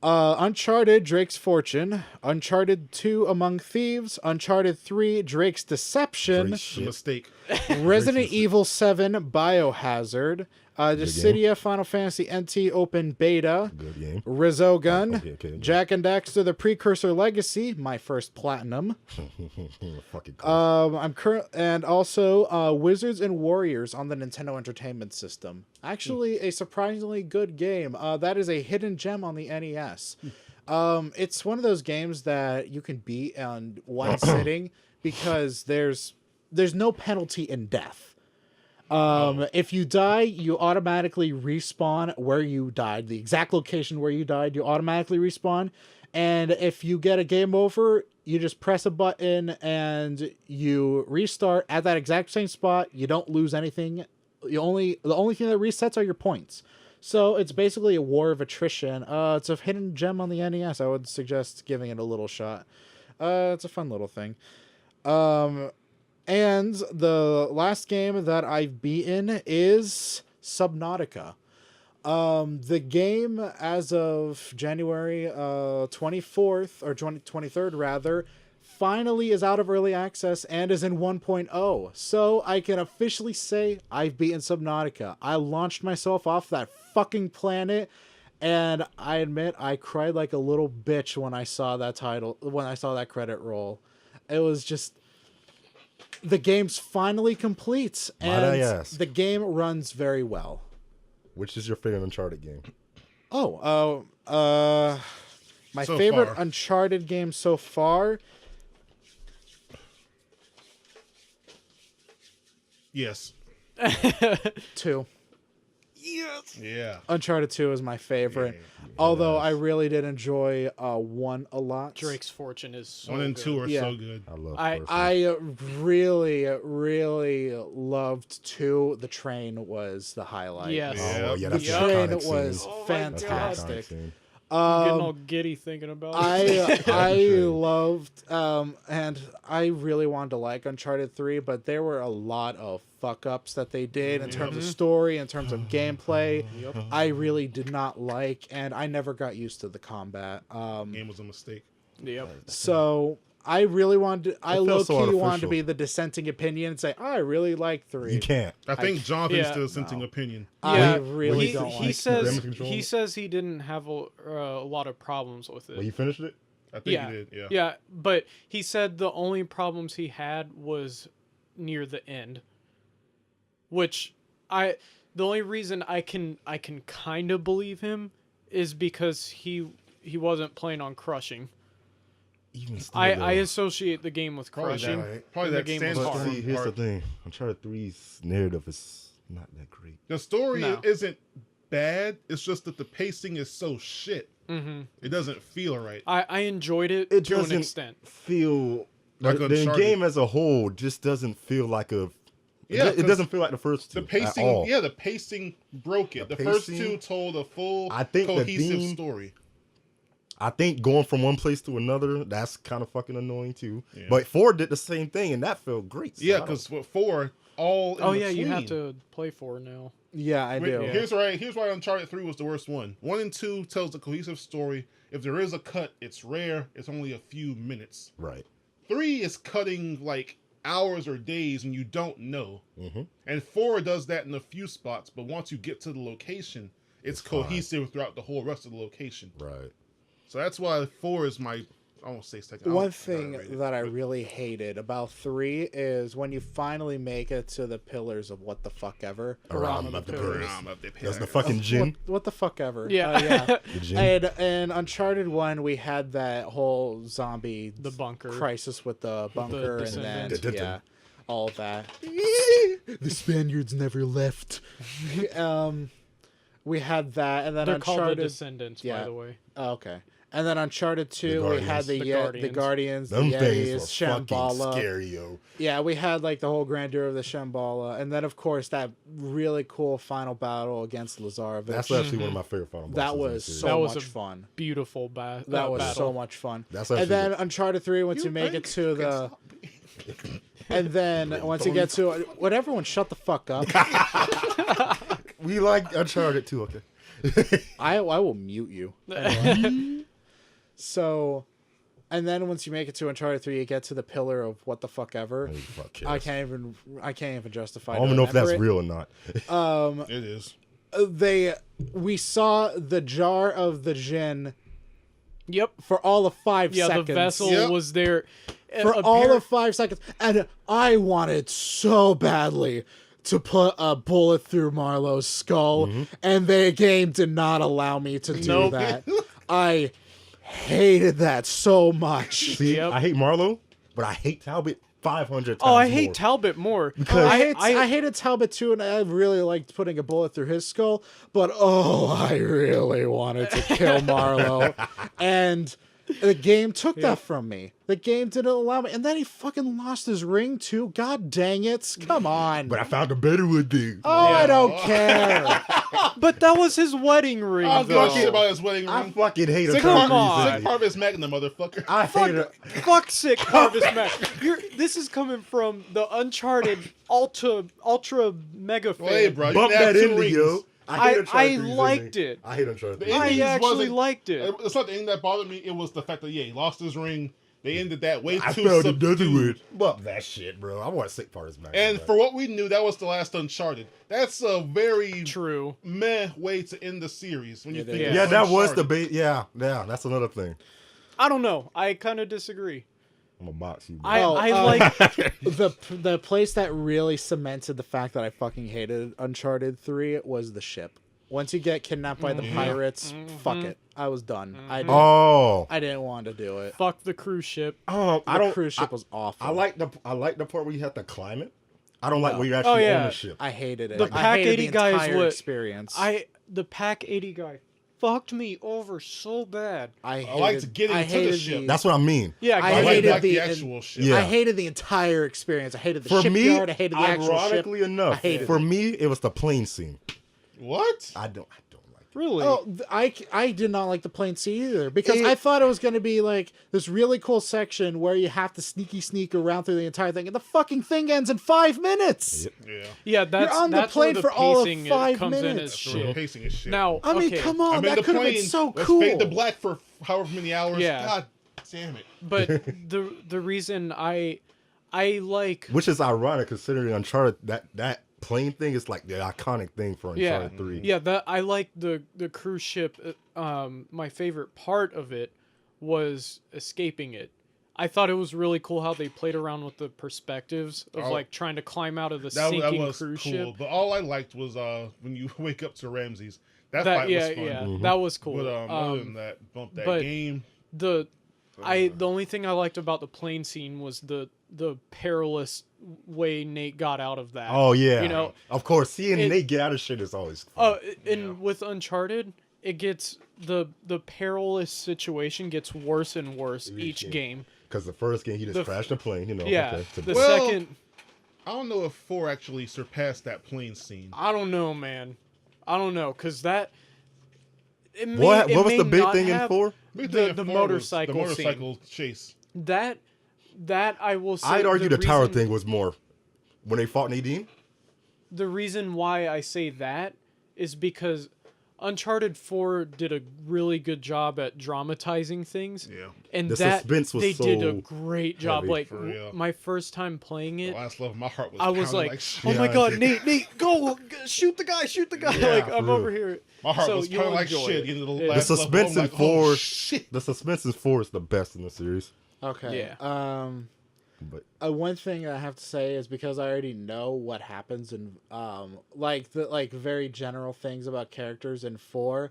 Uncharted Drake's Fortune, Uncharted 2 Among Thieves, Uncharted 3 Drake's Deception, Great It's a shit. mistake. Resident Evil 7 Biohazard, Dissidia Final Fantasy NT Open Beta, Good game. Resogun, Okay. Jack and Daxter: The Precursor Legacy, my first platinum. Fucking Christ. I'm current and also Wizards and Warriors on the Nintendo Entertainment System. Actually, a surprisingly good game. That is a hidden gem on the NES. It's one of those games that you can beat on one sitting because there's no penalty in death. If you die, you automatically respawn where you died, the exact location where you died, you automatically respawn. And if you get a game over, you just press a button and you restart at that exact same spot. You don't lose anything. The only thing that resets are your points. So it's basically a war of attrition. It's a hidden gem on the NES. I would suggest giving it a little shot. It's a fun little thing. And the last game that I've beaten is Subnautica. The game, as of January 24th, or 23rd rather, finally is out of early access and is in 1.0. So I can officially say I've beaten Subnautica. I launched myself off that fucking planet, and I admit I cried like a little bitch when I saw that title, when I saw that credit roll. It was just... The game's finally complete, Might I and ask? the game runs very well. Which is your favorite Uncharted game? My So favorite far. Uncharted game so far. Yes. 2. Yeah. Uncharted 2 is my favorite. Although I really did enjoy 1 a lot. Drake's Fortune is so 1 and 2 are Yeah. so good. I love. I- first one. I really, really loved 2. The train was the highlight. Yes. Oh yeah, The that's Yep. the train iconic scene. was Oh my That's the iconic fantastic. scene. I'm getting all giddy thinking about it. I True. loved and I really wanted to like Uncharted 3, but there were a lot of fuck ups that they did in terms of story, in terms of gameplay. I really did not like, and I never got used to the combat. Game was a mistake. Yep. So I really wanted I It low felt so key wanted to unofficial. be the dissenting opinion and say I really like 3. You can't. I think Jonathan's yeah. still sensing opinion. I Yeah, really he, don't he like Damage says control? he says he didn't have a lot of problems with it. Well, you finished it. I think yeah, he did. Yeah. yeah, but he said the only problems he had was near the end, which the only reason I can kind of believe him is because he wasn't playing on crushing. Even still, I though. associate the game with Probably crushing. that. Probably and the that game was stands hard. But see, here's the part. thing. Uncharted 3's narrative is not that great. The story No. isn't bad. It's just that the pacing is so shit. Hmm It doesn't feel right. I enjoyed it, It to an doesn't extent. feel Like like the Uncharted. game as a whole just doesn't feel like a. Yeah, it doesn't feel like the first two. The pacing, at all. yeah, the pacing broke it. The The first pacing- two told a full, I think the cohesive theme- story. I think going from one place to another, that's kind of fucking annoying too. Yeah. But 4 did the same thing, and that felt great. So I Yeah, don't- because with 4, all in Oh yeah, you between. have to play for it now. Yeah, I do. Here's why Uncharted 3 was the worst one. 1 and 2 tells a cohesive story. If there is a cut, it's rare. It's only a few minutes. right. 3 is cutting like hours or days and you don't know. Mm-hmm. And 4 does that in a few spots, but once you get to the location, it's fine. cohesive throughout the whole rest of the location. Right. So that's why 4 is my, I won't say second. One I thing don't rate it, that I but really hated about 3 is when you finally make it to the pillars of what the fuck ever. Around the the pillars. pillars. Around the There's the pillars. fucking gin. What the fuck ever. Yeah. Yeah. The gin. And in Uncharted 1, we had that whole zombie The bunker. crisis with the bunker and then, descendants. yeah, all of that. The Spaniards never left. We had that, and then They're called the Uncharted. Descendants, by yeah. the way. Oh, okay. And then Uncharted 2, we had Guardians. the The Guardians, Them the things Yetis, were fucking Shambhala. scary, yo. Yeah, we had like the whole grandeur of the Shambhala, and then of course that really cool final battle against Lazarevich. That's actually one of my favorite final bosses. that in the was series. so That was much a fun. Beautiful That was battle. so much fun. That's And actually then good. Uncharted 3, once you make it to the, and then once you get to, would everyone shut the fuck up? We like Uncharted too, okay? I will mute you. Anyway. So, and then once you make it to Uncharted 3, you get to the pillar of what the fuck ever. Holy fuck, I yes. can't even justify. I don't even know if that's remember it. real or not. It is. We saw the jar of the gin Yep. for all of 5 Yeah, seconds. the vessel Yep. was there. For all of 5 seconds, and I wanted so badly to put a bullet through Marlowe's skull, and the game did not allow me to do Nope. that. I hated that so much. See, Yep. I hate Marlowe, but I hate Talbot 500 times Oh, I hate more. Talbot more. Because- I hated Talbot too, and I really liked putting a bullet through his skull, but I really wanted to kill Marlowe. And the game took that from me. The game didn't allow me. And then he fucking lost his ring too. God dang it. Come on. But I found a better one, dude. I don't care. But that was his wedding ring, I was though. talking about his wedding I ring. fucking hate him. Sick for that Come on. reason. Sick Harvest Magna, motherfucker. I hate it. Fuck sick Harvest Mac. This is coming from the Uncharted ultra mega fan. Well, hey, bro, you Bump can have that 2 into rings. yo. I Uncharted 3's liked ending. it. I hate Uncharted 3. The I ending actually wasn't- liked it. It's not the ending that bothered me. It was the fact that he lost his ring. They ended that way I too found another subdued. one. Fuck that shit, bro. I want sick parts, man. And for what we knew, that was the last Uncharted. That's a very True. meh way to end the series. When you It think is. of yeah, that was the Uncharted. bait. Yeah, that's another thing. I don't know. I kind of disagree. I'm a box you. Bro. I like. The place that really cemented the fact that I fucking hated Uncharted 3 was the ship. Once you get kidnapped by the pirates, fuck it. I was done. I didn't want to do it. Fuck the cruise ship. I The don't. cruise ship was awful. I like the part where you have to climb it. I don't like No. when you actually yeah. ownership. I hated it. The I Pack hated 80 the guy is entire what- experience. The Pack 80 guy fucked me over so bad. I like to hated- get I into the hated ship. That's what I mean. Yeah, I I like, hated like the the- actual shit. Yeah. I hated the entire experience. I hated the For me, shipyard. I hated the actual ship. ironically I enough, hated for it. me, it was the plane scene. What? I don't like it. Really? Oh, I did not like the plane scene either because It- I thought it was going to be like this really cool section where you have to sneak around through the entire thing, and the fucking thing ends in 5 minutes. Yep. Yeah. yeah, that's on the that's where plane for all of pacing 5 comes in minutes. as So the shit. pacing is shit. Now, I mean, okay, come on, I mean, that the could have plane, been so let's cool. fade to black for however many hours. Yeah. God damn it. but the reason I like Which is ironic considering Uncharted, that plane thing is like the iconic thing for Uncharted 3. Yeah, that I like the cruise ship. My favorite part of it was escaping it. I thought it was really cool how they played around with the perspectives of like trying to climb out of the That sinking was cruise cool. ship. But all I liked was when you wake up to Ramses. That That fight yeah, was fun. yeah, that was cool. But other than that, bump that but- game. the only thing I liked about the plane scene was the perilous way Nate got out of that. Oh yeah. You know, of course, seeing it- Nate get out of shit is always fun. and with Uncharted, it gets the perilous situation gets worse and worse each game. Because the first game he just the- crashed the plane, you know. Yeah, okay, the Well- second, I don't know if 4 actually surpassed that plane scene. I don't know, man. I don't know, cause that. What was the big thing in 4? Big thing in The 4 was motorcycle the motorcycle chase. That I will say. I'd argue the tower reason- thing was more when they fought Nadine. The reason why I say that is because Uncharted 4 did a really good job at dramatizing things. Yeah. And The that suspense was they did a so great job. heavy. Like For real. my first time playing The it, last love of my heart was I was pounding like, shit. "Oh my Yeah, god, dude. Nate, go shoot the guy!" Yeah, like for I'm real. over here. My heart So was you'll pounding like enjoy shit. it. Getting to the Yeah. last The level, suspense I'm in like, 4 oh, shit. The suspense in 4 is the best in the series. Okay. Yeah. But One thing I have to say is because I already know what happens in like very general things about characters in 4.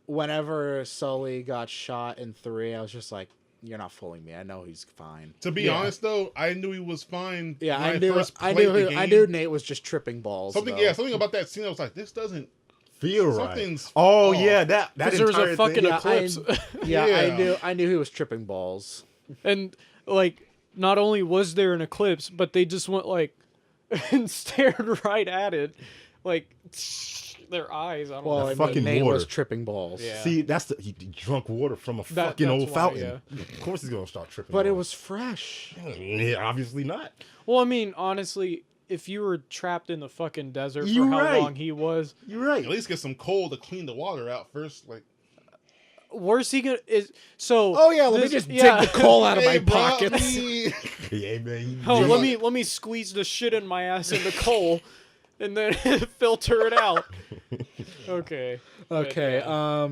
Whenever Sully got shot in 3, I was just like, "You're not fooling me. I know he's fine." To be honest, though, I knew he was fine. Yeah, when I knew. first I played knew. the I game. knew Nate was just tripping balls. Something. though. Yeah, something about that scene. I was like, this doesn't feel right. Something's Oh off. yeah, that Because there was a entire fucking thing, eclipse. Yeah, Yeah. I knew he was tripping balls. And like, not only was there an eclipse, but they just went like and stared right at it, like their eyes. I don't Well, know. I mean, fucking Nate water. was tripping balls. Yeah. See, that's he drunk water from a fucking that's old why, fountain. Of course he's gonna start tripping. But it balls. was fresh. Yeah, obviously not. Well, I mean, honestly, if you were trapped in the fucking desert for You're how right. long he was, You're right. At least get some coal to clean the water out first. Like, worse he gonna is so. Oh yeah, let this- me just yeah. dig the coal out of hey, my bro, pockets. Yeah, man. Oh, let me squeeze the shit in my ass into coal, and then filter it out. Okay. Okay. Yeah.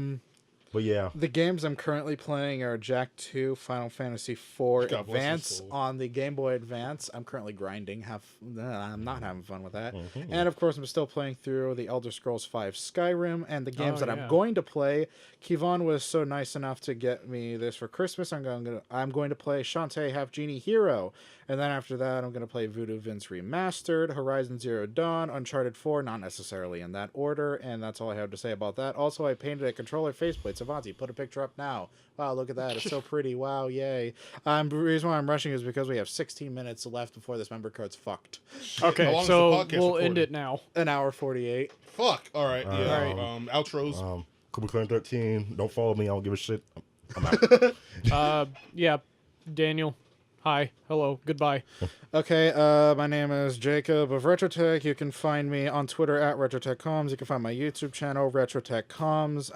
But yeah, The games I'm currently playing are Jack 2, Final Fantasy 4 God bless his Advance soul. on the Game Boy Advance. I'm currently grinding. I'm not having fun with that. Mm-hmm. And of course, I'm still playing through the Elder Scrolls 5 Skyrim and the games Oh, that yeah. I'm going to play. Kevon was so nice enough to get me this for Christmas. I'm going to play Shantae Half Genie Hero. And then after that, I'm going to play Voodoo Vince Remastered, Horizon Zero Dawn, Uncharted 4, not necessarily in that order. And that's all I have to say about that. Also, I painted a controller faceplate. Avanti, put a picture up now. Wow, look at that. It's so pretty. Wow, yay. The reason why I'm rushing is because we have 16 minutes left before this member card's fucked. how Okay, long is so the podcast we'll end recording? it now. An hour 48. Fuck. All right. Yeah. Alright. Outros. Cooper Clan 13. Don't follow me. I don't give a shit. I'm out. Yeah, Daniel. Hi. Hello. Goodbye. Okay, my name is Jacob of RetroTech. You can find me on Twitter at RetroTechComs. You can find my YouTube channel, RetroTechComs.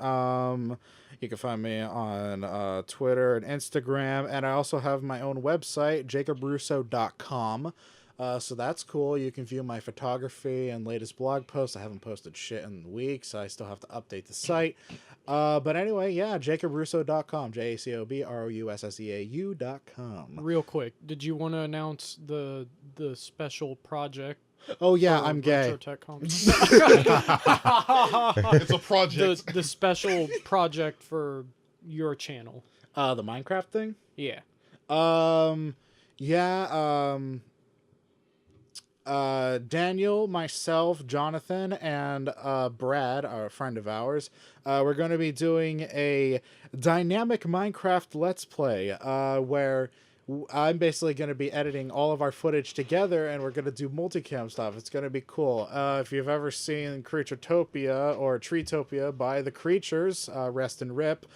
You can find me on Twitter and Instagram. And I also have my own website, jacobrusso.com. So that's cool. You can view my photography and latest blog posts. I haven't posted shit in weeks. I still have to update the site. But anyway, yeah, jacobrusso.com. JACOBROUSSEAU.com. Real quick, did you want to announce the special project? Oh, yeah, for I'm gay. RetroTech.com? It's a project. the special project for your channel. The Minecraft thing? Yeah. Yeah, Daniel, myself, Jonathan, and Brad, our friend of ours, we're going to be doing a dynamic Minecraft Let's Play where I'm basically going to be editing all of our footage together, and we're going to do multicam stuff. It's going to be cool. If you've ever seen Creaturetopia or Treetopia by The Creatures, rest and rip,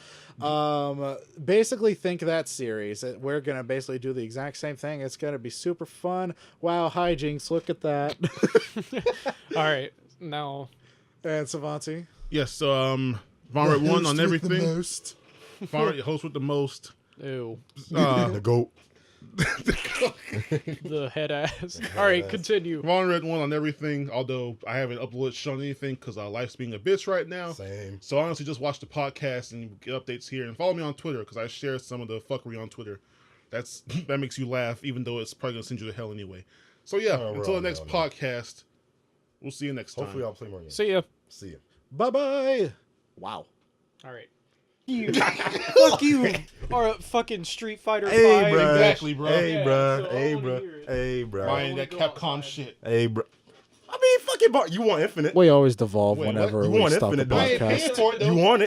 basically think that series. We're going to basically do the exact same thing. It's going to be super fun. Wow, hijinks, look at that. All right, now. And Savanti? Yes, so Von Red 1 on everything. Most. Von Red, host with the most. Ew. The GOAT. The head ass. All right, continue. Von Red 1 on everything, although I haven't uploaded shit on anything because life's being a bitch right now. Same. So honestly, just watch the podcast and get updates here. And follow me on Twitter because I share some of the fuckery on Twitter. That makes you laugh, even though it's probably going to send you to hell anyway. So yeah, until the next podcast, we'll see you next time. Hopefully I'll play more games. See ya. See ya. Bye-bye. Wow. All right. You. Fuck you. Or fucking Street Fighter 5. Hey, bro. Exactly, bro. Hey, Yeah, bro. so I Hey, wanna bro. hear it. Hey, bro. Buying wanna that go Capcom outside. shit. Hey, bro. I mean, fucking, you want Infinite. We always devolve Wait, whenever what? You we want stop the Infinite, don't you? podcast. For it, though. You want it.